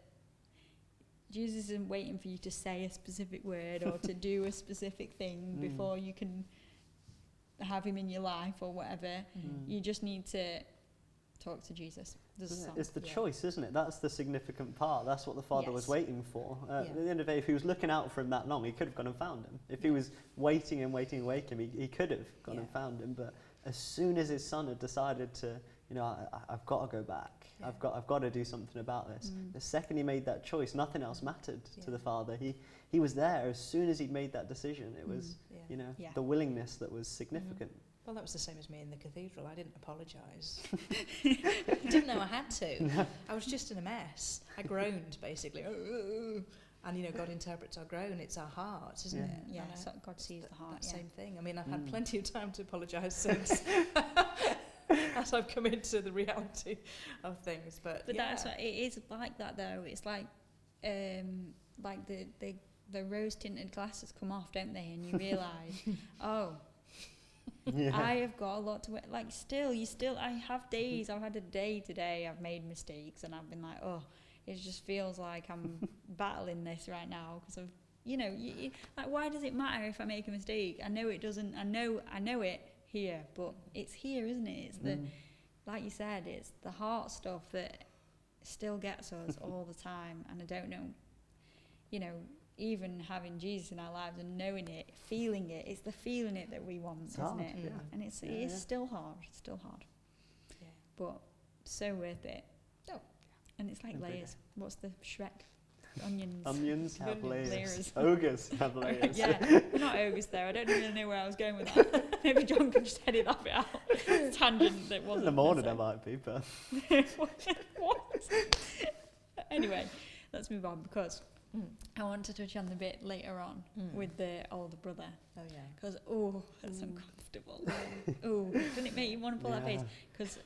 S2: Jesus isn't waiting for you to say a specific word or to do a specific thing before you can have him in your life or whatever. You just need to talk to Jesus.
S6: It's the choice, isn't it? That's the significant part. That's what the father was waiting for. At the end of the day, if he was looking out for him that long, he could have gone and found him. If he was waiting and waiting and waiting, he could have gone and found him. But as soon as his son had decided to, I've got to go back. I've got to do something about this. The second he made that choice, nothing else mattered to the father. He was there as soon as he'd made that decision. It was, the willingness that was significant.
S8: Well, that was the same as me in the cathedral. I didn't apologise. Didn't know I had to. No. I was just in a mess. I groaned, basically. And, God interprets our groan. It's our heart, isn't it?
S2: Yeah, so God sees the heart.
S8: That same thing. I mean, I've had plenty of time to apologise since. As I've come into the reality of things, but
S2: that's what it is like that though. It's like the rose tinted glasses come off, don't they? And you realise, I have got a lot to. Like I have days. I've had a day today. I've made mistakes, and I've been like, it just feels like I'm battling this right now because of like, why does it matter if I make a mistake? I know it doesn't. I know it. Here, but it's here, isn't it? It's the, like you said, it's the heart stuff that still gets us all the time. And I don't know, even having Jesus in our lives and knowing it, feeling it, it's the feeling it that we want, isn't it? Yeah. And it is still hard. It's still hard. Yeah. But so worth it. Oh. And it's like layers. What's the Shrek? Onions.
S6: Onions have layers. Ogres have layers.
S2: We're not ogres there. I don't even know where I was going with that. Maybe John could just edit that bit out. Tangent that wasn't.
S6: In the morning I might be, but.
S2: What? Anyway, let's move on, because I want to touch on the bit later on with the older brother.
S8: Oh yeah.
S2: Because it's uncomfortable. Doesn't it make you want to pull that face? Because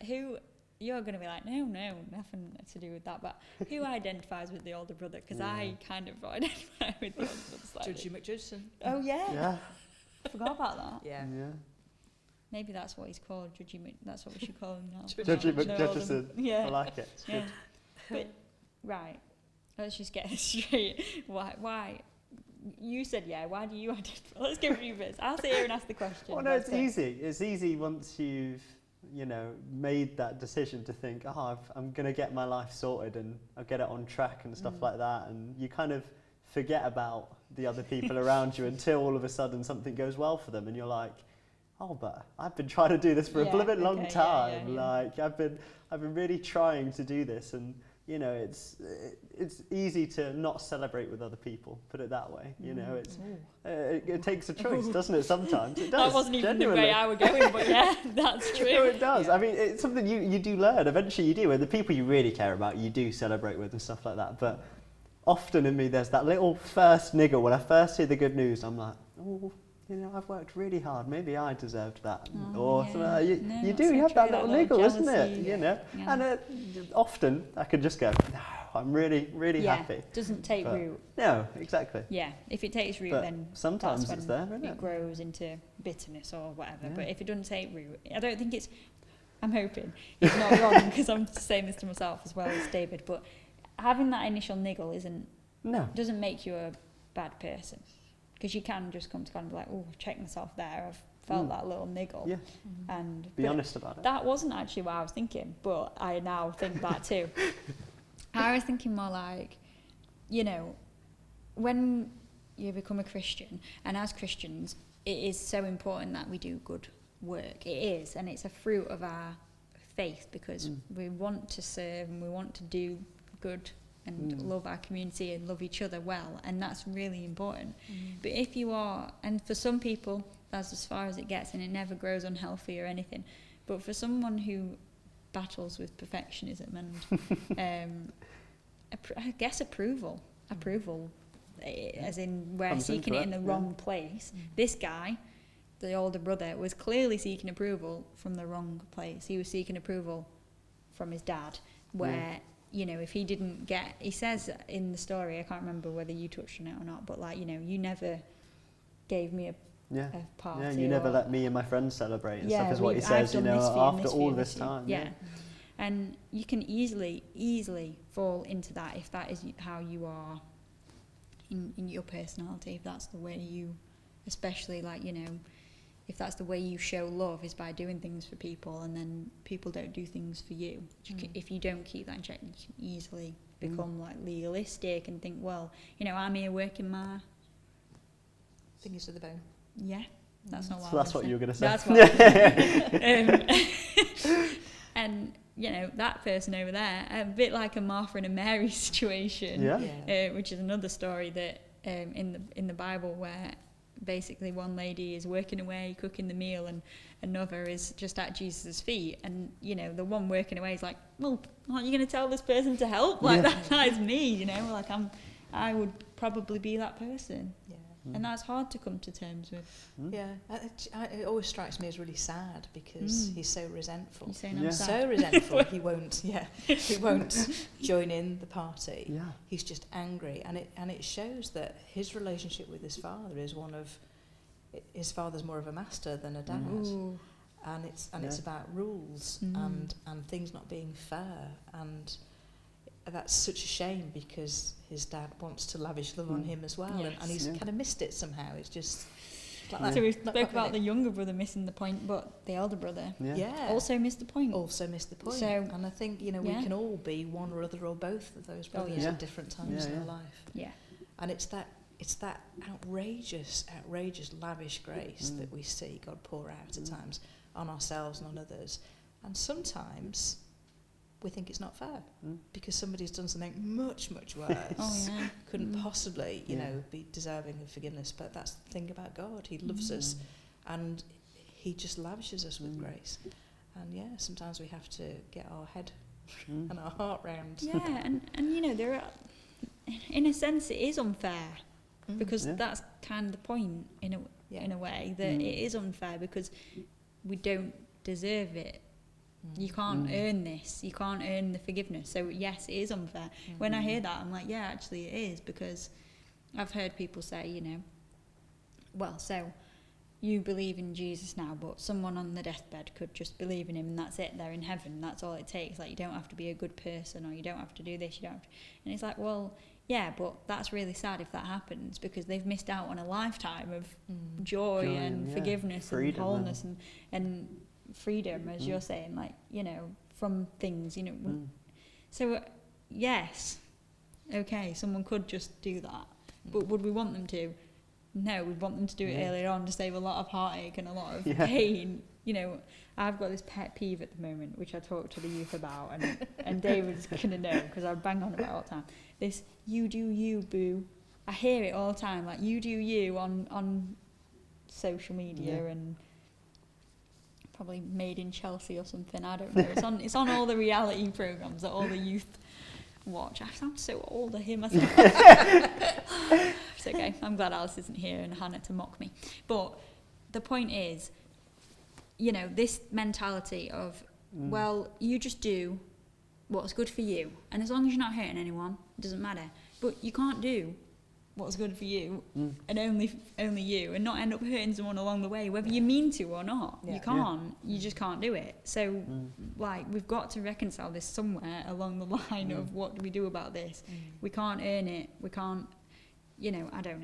S2: you're going to be like, no, nothing to do with that. But who identifies with the older brother? Because I kind of identify with the older brother slightly.
S8: Judgy McJudson.
S2: Oh, yeah. I forgot about that.
S8: Yeah.
S2: Maybe that's what he's called. That's what we should call him now.
S6: Judgy McJudson.
S2: Yeah.
S6: I like it. It's good.
S2: But, right. Let's just get it straight. Why? You said why do you identify? Let's go through this. I'll sit here and ask the question.
S6: Well, no, it's easy. It's easy once you've made that decision to think, I'm going to get my life sorted and I'll get it on track and stuff like that. And you kind of forget about the other people around you until all of a sudden something goes well for them. And you're like, but I've been trying to do this for a blooming long time. Like I've been really trying to do this. And, it's easy to not celebrate with other people, put it that way. It takes a choice, doesn't it, sometimes? It does.
S2: That wasn't even the way I was going, but that's true.
S6: No, it does. I mean, it's something you do learn. Eventually you do. And the people you really care about, you do celebrate with and stuff like that. But often in me, there's that little first niggle. When I first hear the good news, I'm like, I've worked really hard. Maybe I deserved that. You have that little niggle, isn't it? And often I can just go, no, I'm really, really happy.
S2: Doesn't take root.
S6: No, exactly.
S2: Yeah, if it takes root, then
S6: sometimes it's there, isn't it?
S2: It grows into bitterness or whatever. But if it doesn't take root, I don't think I'm hoping it's not wrong, because I'm saying this to myself as well as David. But having that initial niggle doesn't make you a bad person. Because you can just come to God and be like, check myself there. I've felt that little niggle. Yeah. And
S6: be honest about it.
S2: That wasn't actually what I was thinking, but I now think that too. I was thinking more like, when you become a Christian, and as Christians, it is so important that we do good work. It is, and it's a fruit of our faith, because we want to serve and we want to do good and love our community and love each other well, and that's really important. But if you are, and for some people that's as far as it gets, and it never grows unhealthy or anything, but for someone who battles with perfectionism and I guess approval, as in we're seeking it in the wrong place. This guy, the older brother, was clearly seeking approval from the wrong place. He was seeking approval from his dad, where you know, if he didn't get, he says in the story, I can't remember whether you touched on it or not, but like, you know, you never gave me a party.
S6: Yeah, you never let me and my friends celebrate and stuff, is what he
S2: I've
S6: says, you
S2: done
S6: know,
S2: this for you,
S6: after all this
S2: for you.
S6: time.
S2: Yeah. And you can easily fall into that if that is how you are in your personality, if that's the way you, especially like, you know, if that's the way you show love is by doing things for people, and then people don't do things for you. If you don't keep that in check, you can easily become like legalistic and think, well, you know, I'm here working my
S8: fingers to the bone.
S2: Yeah, that's not what.
S6: So that's what you were going to say.
S2: That's what. And you know, that person over there, a bit like a Martha and a Mary situation, which is another story that in the Bible, where basically one lady is working away cooking the meal and another is just at Jesus' feet, and you know, the one working away is like, well, aren't you going to tell this person to help? Like that is me, you know, like I would probably be that person. And that's hard to come to terms with.
S8: Yeah, it always strikes me as really sad, because he's so resentful.
S2: You're saying I'm sad.
S8: So resentful, he won't join in the party.
S6: Yeah.
S8: He's just angry, and it shows that his relationship with his father is one of, his father's more of a master than a dad.
S2: Ooh.
S8: And it's about rules and things not being fair, and that's such a shame, because his dad wants to lavish love on him as well, and he's kind of missed it somehow. It's just like that.
S2: So we spoke about the younger brother missing the point, but the elder brother also missed the point.
S8: So, and I think, you know, we can all be one or other or both of those brothers at different times in our life.
S2: Yeah.
S8: And it's that outrageous, lavish grace that we see God pour out at times on ourselves and on others. And sometimes we think it's not fair, because somebody's done something much, much worse. Couldn't possibly, you know, be deserving of forgiveness. But that's the thing about God. He loves us, and he just lavishes us with grace. And sometimes we have to get our head and our heart round.
S2: Yeah, and you know, there are, in a sense, it is unfair, because that's kind of the point in a way, that it is unfair because we don't deserve it. You can't earn this. You can't earn the forgiveness. So yes, it is unfair. When I hear that, I'm like, yeah, actually it is, because I've heard people say, you know, well, so you believe in Jesus now, but someone on the deathbed could just believe in him and that's it. They're in heaven. That's all it takes. Like, you don't have to be a good person, or you don't have to do this. You don't have to. And it's like, well, yeah, but that's really sad if that happens, because they've missed out on a lifetime of joy and forgiveness freedom, and wholeness and freedom, as you're saying, like, you know, from things, you know. So yes, okay, someone could just do that, but would we want them to? No, we'd want them to do it earlier on to save a lot of heartache and a lot of pain. You know, I've got this pet peeve at the moment, which I talk to the youth about, and David's gonna know, because I bang on about it all the time. This "you do you, boo." I hear it all the time, like "you do you" on social media and probably Made in Chelsea or something. I don't know. It's on all the reality programs that all the youth watch. I sound so old. I hear myself. It's okay. I'm glad Alice isn't here and Hannah to mock me. But the point is, you know, this mentality of, well, you just do what's good for you, and as long as you're not hurting anyone, it doesn't matter. But you can't do what's good for you and only you, and not end up hurting someone along the way, whether you mean to or not. You can't. You just can't do it. So like, we've got to reconcile this somewhere along the line of, what do we do about this? We can't earn it. We can't, you know, I don't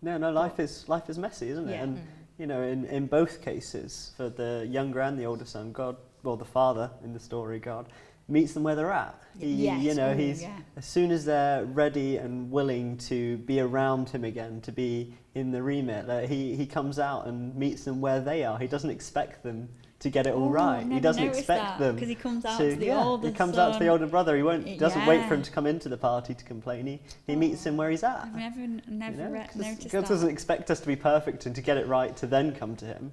S2: know.
S6: No, life is messy, isn't it? And you know, in both cases, for the younger and the older son, God the father in the story, God, meets them where they're at.
S2: Yes.
S6: As soon as they're ready and willing to be around him again, to be in the remit, he comes out and meets them where they are. He doesn't expect them to get it all right. He doesn't expect them
S2: because he comes out to the older
S6: He comes
S2: son.
S6: out to the older brother. He doesn't wait for him to come into the party to complain. He meets him where he's at.
S2: I've never noticed
S6: God
S2: that.
S6: doesn't expect us to be perfect and to get it right to then come to him.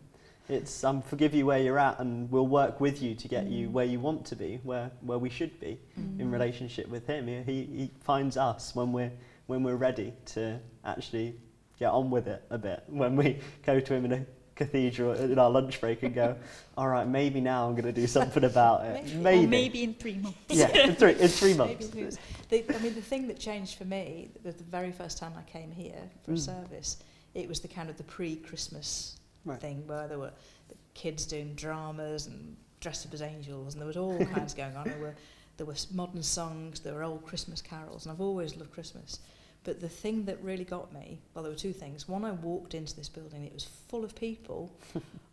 S6: It's forgive you where you're at, and we'll work with you to get you where you want to be, where we should be in relationship with him. He finds us when we're ready to actually get on with it a bit. When we go to him in a cathedral in our lunch break and go, all right, maybe now I'm going to do something about it.
S2: Maybe in 3 months.
S6: Yeah, in 3 months.
S8: The thing that changed for me, the very first time I came here for a service, it was the kind of the pre-Christmas thing where there were the kids doing dramas and dressed up as angels, and there was all kinds going on. There were modern songs, there were old Christmas carols, and I've always loved Christmas. But the thing that really got me, well, there were two things. One, I walked into this building, it was full of people,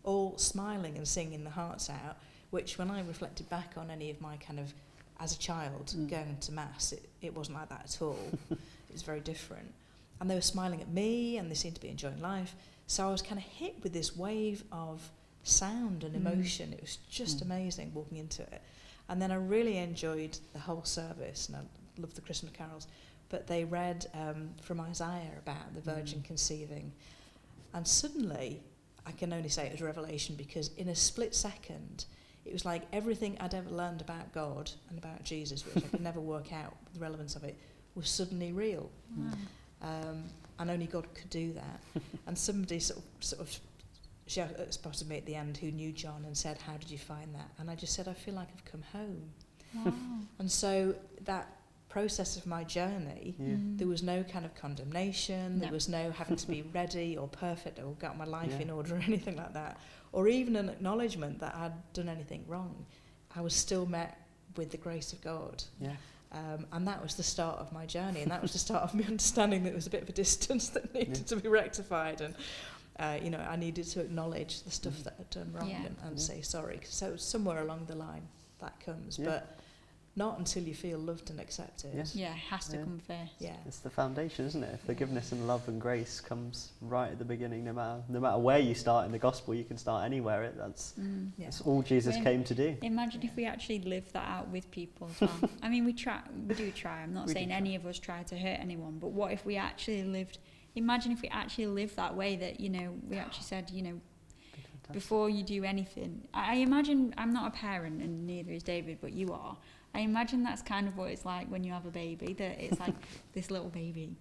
S8: all smiling and singing their hearts out, which when I reflected back on any of my kind of, as a child, going to Mass, it wasn't like that at all. It was very different. And they were smiling at me, and they seemed to be enjoying life. So I was kind of hit with this wave of sound and emotion. It was just amazing walking into it. And then I really enjoyed the whole service, and I loved the Christmas carols. But they read from Isaiah about the Virgin conceiving. And suddenly, I can only say it was a revelation, because in a split second, it was like everything I'd ever learned about God and about Jesus, which I could never work out the relevance of it, was suddenly real. And only God could do that. And somebody sort of spotted me at the end who knew John and said, how did you find that? And I just said, I feel like I've come home.
S2: Wow.
S8: And so that process of my journey, there was no kind of condemnation, there was no having to be ready or perfect or got my life in order or anything like that, or even an acknowledgement that I'd done anything wrong. I was still met with the grace of God. And that was the start of my journey, and that was the start of me understanding that there was a bit of a distance that needed to be rectified, and I needed to acknowledge the stuff that I'd done wrong and say sorry. So somewhere along the line that comes, but not until you feel loved and accepted.
S2: Yeah, it has to come first.
S8: Yeah,
S6: it's the foundation, isn't it? Forgiveness and love and grace comes right at the beginning. No matter where you start in the gospel, you can start anywhere. That's all Jesus came to do.
S2: Imagine if we actually lived that out with people as well. I mean, we do try. I'm not saying any of us try to hurt anyone, but what if we actually lived? Imagine if we actually lived that way. That we actually said, before you do anything. I imagine, I'm not a parent, and neither is David, but you are. I imagine that's kind of what it's like when you have a baby, that it's like this little baby.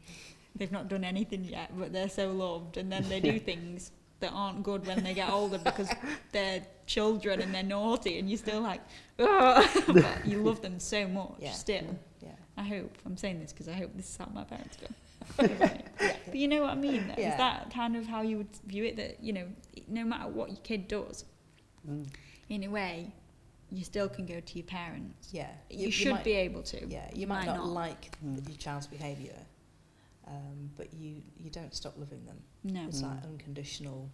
S2: They've not done anything yet, but they're so loved, and then they do things that aren't good when they get older because they're children and they're naughty, and you're still like, oh, but you love them so much still. Yeah. I hope, I'm saying this because I hope this is how my parents go. But you know what I mean? Is that kind of how you would view it, that, no matter what your kid does, in a way, you still can go to your parents. Yeah. You should be able to. Yeah, you might not like your child's behaviour, but you don't stop loving them. No. It's like unconditional,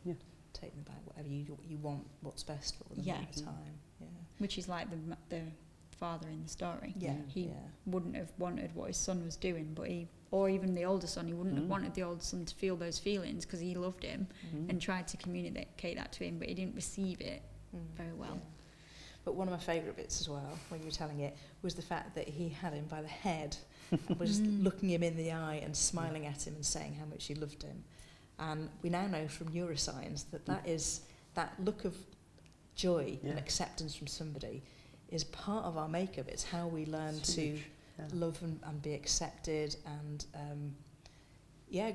S2: take them back, whatever you want, what's best for them at the time. Yeah. Which is like the father in the story. Yeah. He wouldn't have wanted what his son was doing, but or even the older son, he wouldn't have wanted the older son to feel those feelings because he loved him and tried to communicate that to him, but he didn't receive it very well. Yeah. But one of my favourite bits as well, when you were telling it, was the fact that he had him by the head and was looking him in the eye and smiling at him and saying how much he loved him. And we now know from neuroscience that look of joy and acceptance from somebody is part of our makeup. It's how we learn to love and be accepted and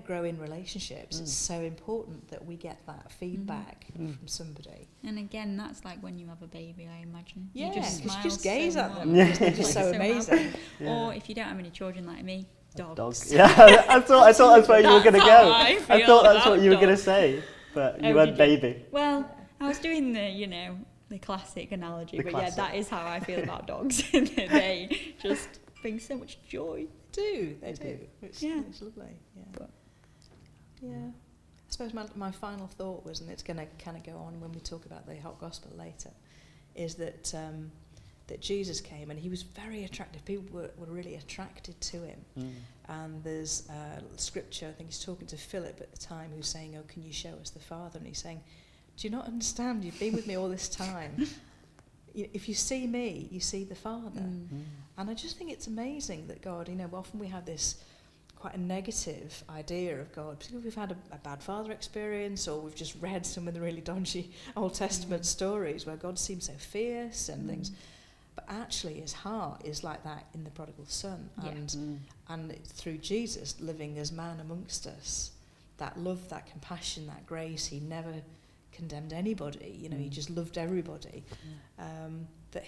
S2: grow in relationships. It's so important that we get that feedback from somebody. And again, that's like when you have a baby, I imagine. Yeah, you just gaze at them. They're just so amazing. Or if you don't have any children like me, dogs.
S6: Yeah, I thought that's where you were going to go. I thought that's what you were going to say, but you went baby.
S2: Well, I was doing the classic analogy, but that is how I feel about dogs. They just bring so much joy. They do. It's lovely. Yeah. I suppose my final thought was, and it's going to kind of go on when we talk about the hot gospel later,
S8: is that that Jesus came and he was very attractive. People were really attracted to him. And there's scripture, I think he's talking to Philip at the time, who's saying, oh, can you show us the Father? And he's saying, do you not understand? You've been with me all this time. If you see me, you see the Father. And I just think it's amazing that God, often we have this quite a negative idea of God, particularly if we've had a bad father experience, or we've just read some of the really dodgy Old Testament stories where God seems so fierce and things. But actually his heart is like that in the prodigal son. And through Jesus living as man amongst us, that love, that compassion, that grace, he never condemned anybody, he just loved everybody. That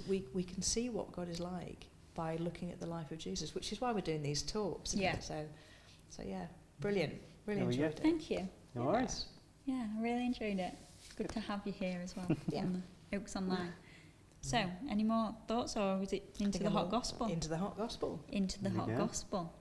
S8: we can see what God is like by looking at the life of Jesus, which is why we're doing these talks, isn't it? So yeah, brilliant. Really enjoyed it.
S2: Thank you.
S6: No worries.
S2: Yeah, I really enjoyed it. Good to have you here as well on the OAKS Online. So, any more thoughts, or is it into the hot gospel?
S8: Into the hot gospel.
S2: Into the hot gospel.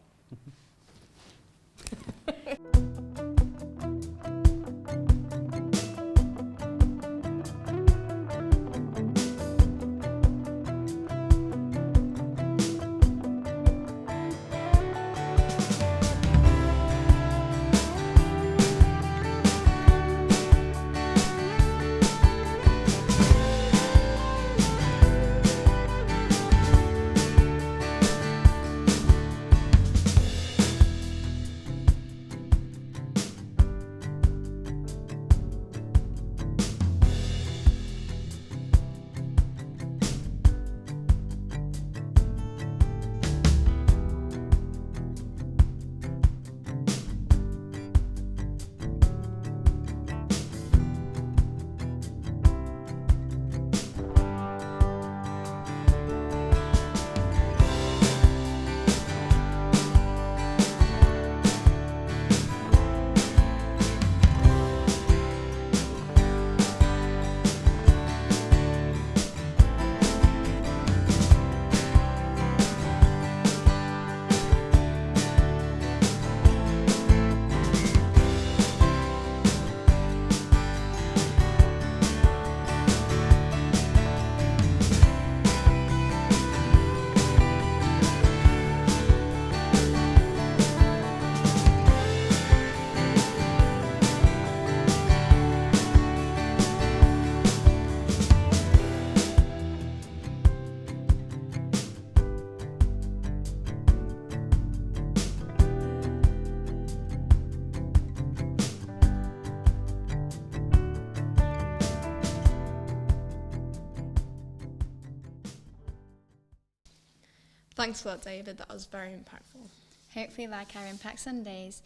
S1: Thanks for that, David. That was very impactful.
S5: Hopefully like our Impact Sundays,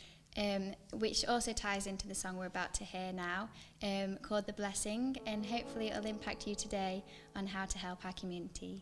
S5: which also ties into the song we're about to hear now, called The Blessing, and hopefully it'll impact you today on how to help our community.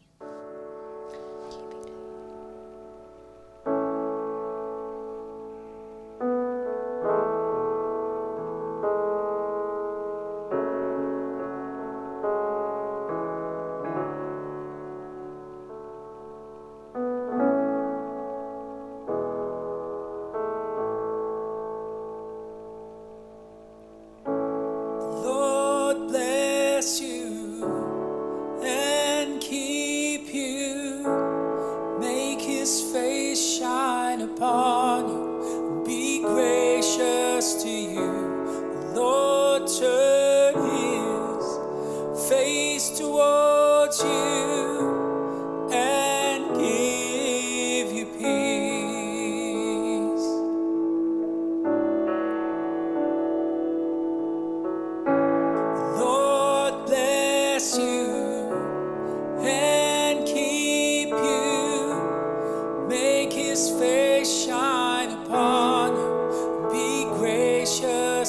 S9: His face shine upon you, be gracious.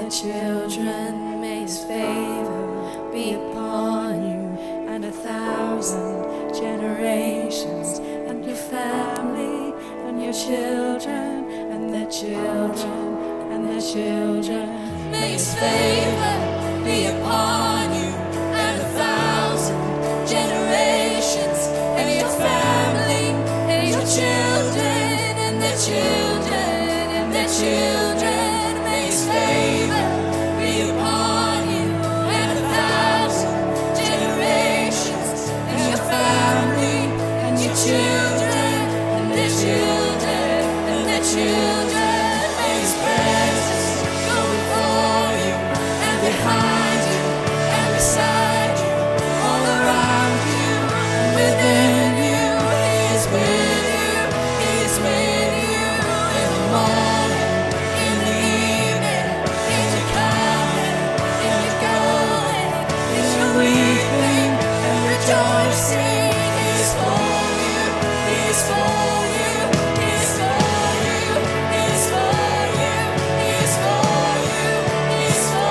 S9: your children. May his favor be upon you and 1,000 generations, and your family and your children and their children and their children. May his favor be upon you and 1,000 generations, and your family and your children and their children and their children. May his favor be upon you and 1,000 generations, and your family and your children and their children and their children. May his presence go before you and behind you and beside you, all around you and within you. He is with you, he is with you in the morning, in the evening, in the coming, in the going, in the weeping and rejoicing. He is for you, he is for you, he is for you, he is for you, he is for you, he is for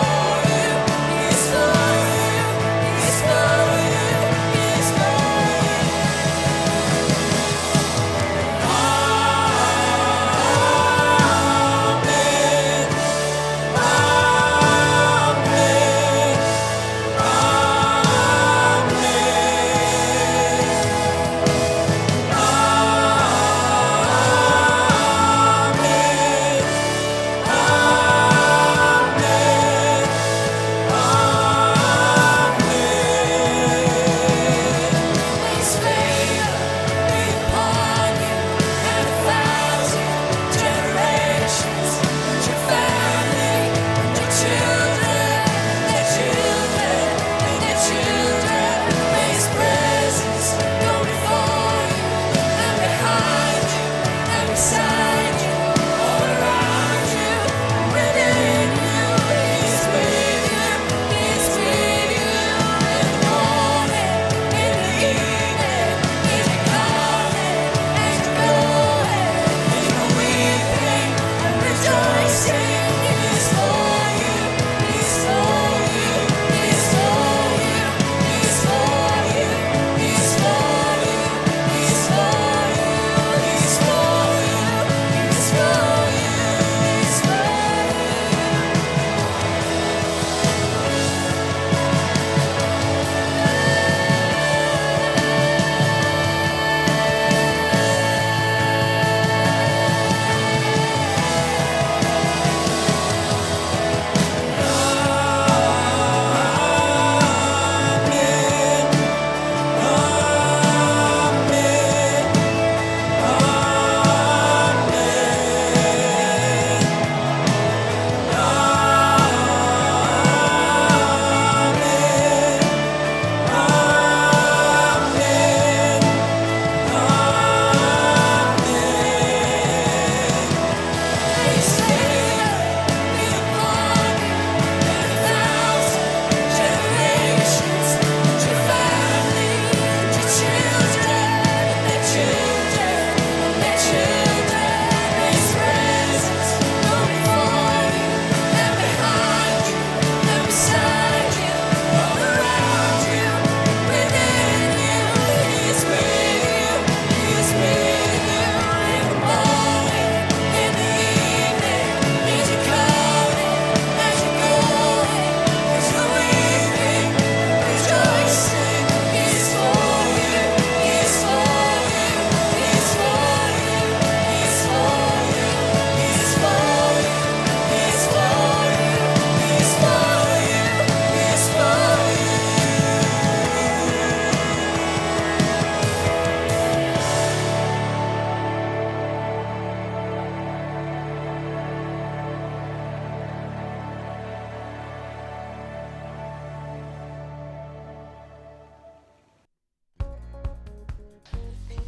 S9: you, he is for you, he is for you, he is for His favor be upon you and 1,000 generations, and your family and your children and their children and their children. May his presence go before you and behind you and beside you, all around you and within you. He is with you, he is with you in the morning, in the evening, in the coming and the going, in the weeping and rejoicing. He is for you, he is for you, he is for you, he is for you, he is for you, he is for you, he is for you, he is for you, he is for His favor be upon you and 1,000 generations, and your family and your children and their children and their children. May his presence go before you and behind you and beside you, all around you and within you. He is with you, he is with you in the morning, in the evening, as you're coming, as you're going, as you're weeping, rejoicing. He is for you, he is for you, he is for you, he is for you, he is for you, he is for you, he is for you, he is for you.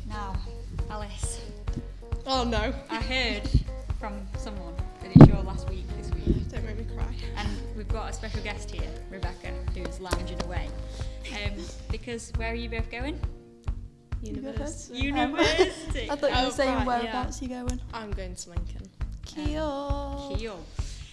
S2: Now, Alice,
S1: Oh no,
S2: I heard from someone that it's your last week this week,
S1: don't make me cry.
S2: and we've got a special guest here, Rebecca, who's lounging away. Because where are you both going?
S1: University.
S10: I thought you were saying
S1: right,
S10: whereabouts you going.
S1: I'm going to Lincoln.
S10: Kia.
S2: Kiel.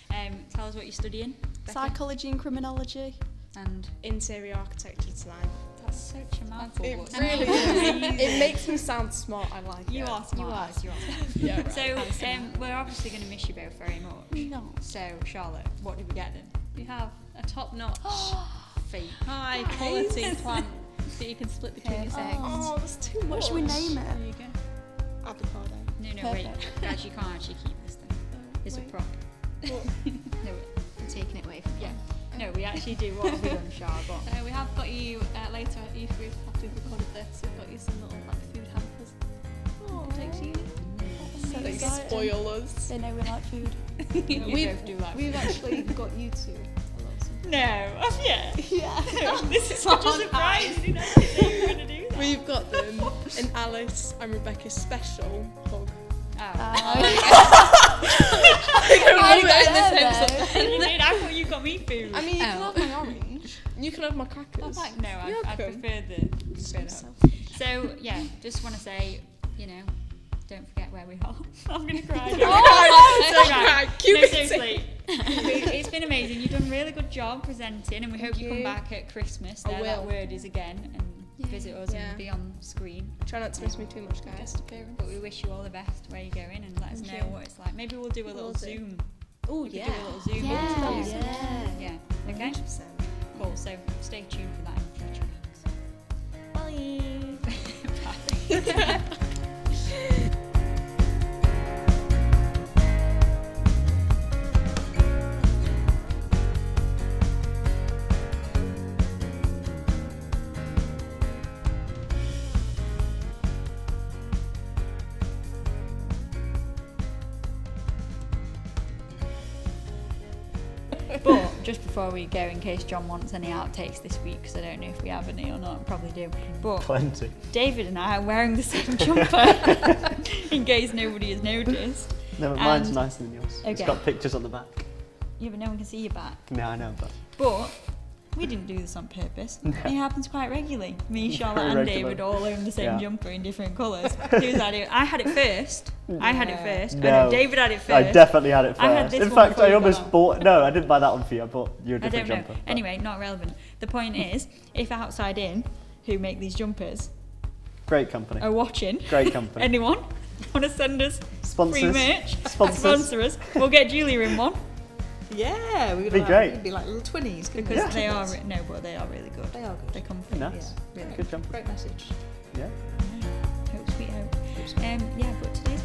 S2: Tell us what you're studying, Becky.
S10: Psychology and criminology.
S2: And
S1: Interior architecture design.
S2: that's such a mouthful.
S1: It
S2: but
S1: really is. It makes me sound smart. I like it.
S2: You are smart. You are.
S1: Yeah, right.
S2: So we're obviously going to miss you both very much.
S10: No.
S2: So Charlotte, what did we get then?
S10: We have a top-notch,
S2: Feet.
S10: high quality plant that you can split between your legs.
S1: Oh, that's too much.
S10: What should we name it?
S2: There you go.
S1: Avocado.
S2: No, wait. Guys, you can't actually keep this thing. It's a
S1: Wait.
S2: prop. No,
S5: I'm taking it away from
S2: yeah. No, we actually do. What have we done, Charlotte?
S10: We have got you later at E3 after we've recorded this. We've got you some little like food hampers. Oh, it takes you. So
S1: They
S10: exciting.
S1: spoil us.
S10: They know we like food.
S2: You both do like
S1: We've actually got you two.
S2: No. Yeah.
S10: Yeah.
S2: This is such a surprise. You didn't actually say you were going to do that.
S1: We've got them in Alice and Rebecca's special hug.
S2: You did. I thought you got me food.
S1: I mean, you can have my orange. You can have my crackers.
S2: No, I prefer the hug. So, yeah, just want to say, don't forget where we are. I'm going to cry. No, seriously. It's been amazing. You've done a really good job presenting, and we hope you come back at Christmas. There that word is again, and visit us and be on screen.
S1: Try not to miss me too much, guys.
S2: But we wish you all the best where you're going, and let us know what it's like. Maybe we'll do a little Zoom.
S1: Oh,
S2: We could do a little Zoom. Yeah. Okay.
S1: 100%.
S2: Cool. So stay tuned for that in future weeks. Bye. Bye. But just before we go, in case John wants any outtakes this week, because I don't know if we have any or not, probably do. But
S6: Plenty.
S2: David and I are wearing the same jumper, in case nobody has noticed.
S6: No, but mine's
S2: And-
S6: nicer than yours. It's
S2: Okay.
S6: got pictures on the back.
S2: Yeah, but no one can see your back.
S6: Yeah, I know, but
S2: But we didn't do this on purpose. It happens quite regularly. Me, Charlotte, and
S6: Regular.
S2: David all own the same
S6: Yeah.
S2: jumper in different colours. I had it first. I had it first. I
S6: No.
S2: know David had it first.
S6: I definitely had it first.
S2: I had this
S6: In
S2: one
S6: fact,
S2: before
S6: I
S2: you got
S6: almost
S2: that.
S6: bought. No, I didn't buy that one for you. I bought you a
S2: I
S6: different
S2: don't know.
S6: jumper. but-
S2: Anyway, not relevant. The point is, if Outside In, who make these jumpers,
S6: Great company.
S2: are watching,
S6: Great company.
S2: anyone want to send us
S6: Sponsors.
S2: free merch,
S6: Sponsors.
S2: sponsor us, we'll get Julia in one
S8: Yeah, we're
S6: Be
S8: gonna
S6: great.
S8: We'd be like little twinnies. couldn't
S2: because
S8: we?
S2: they are but they are really good.
S8: They are good.
S2: They're comfy.
S6: Nice.
S8: Yeah, really
S6: Good jumper.
S8: Great message.
S6: Yeah.
S2: Hope, sweet hope. Yeah, but today's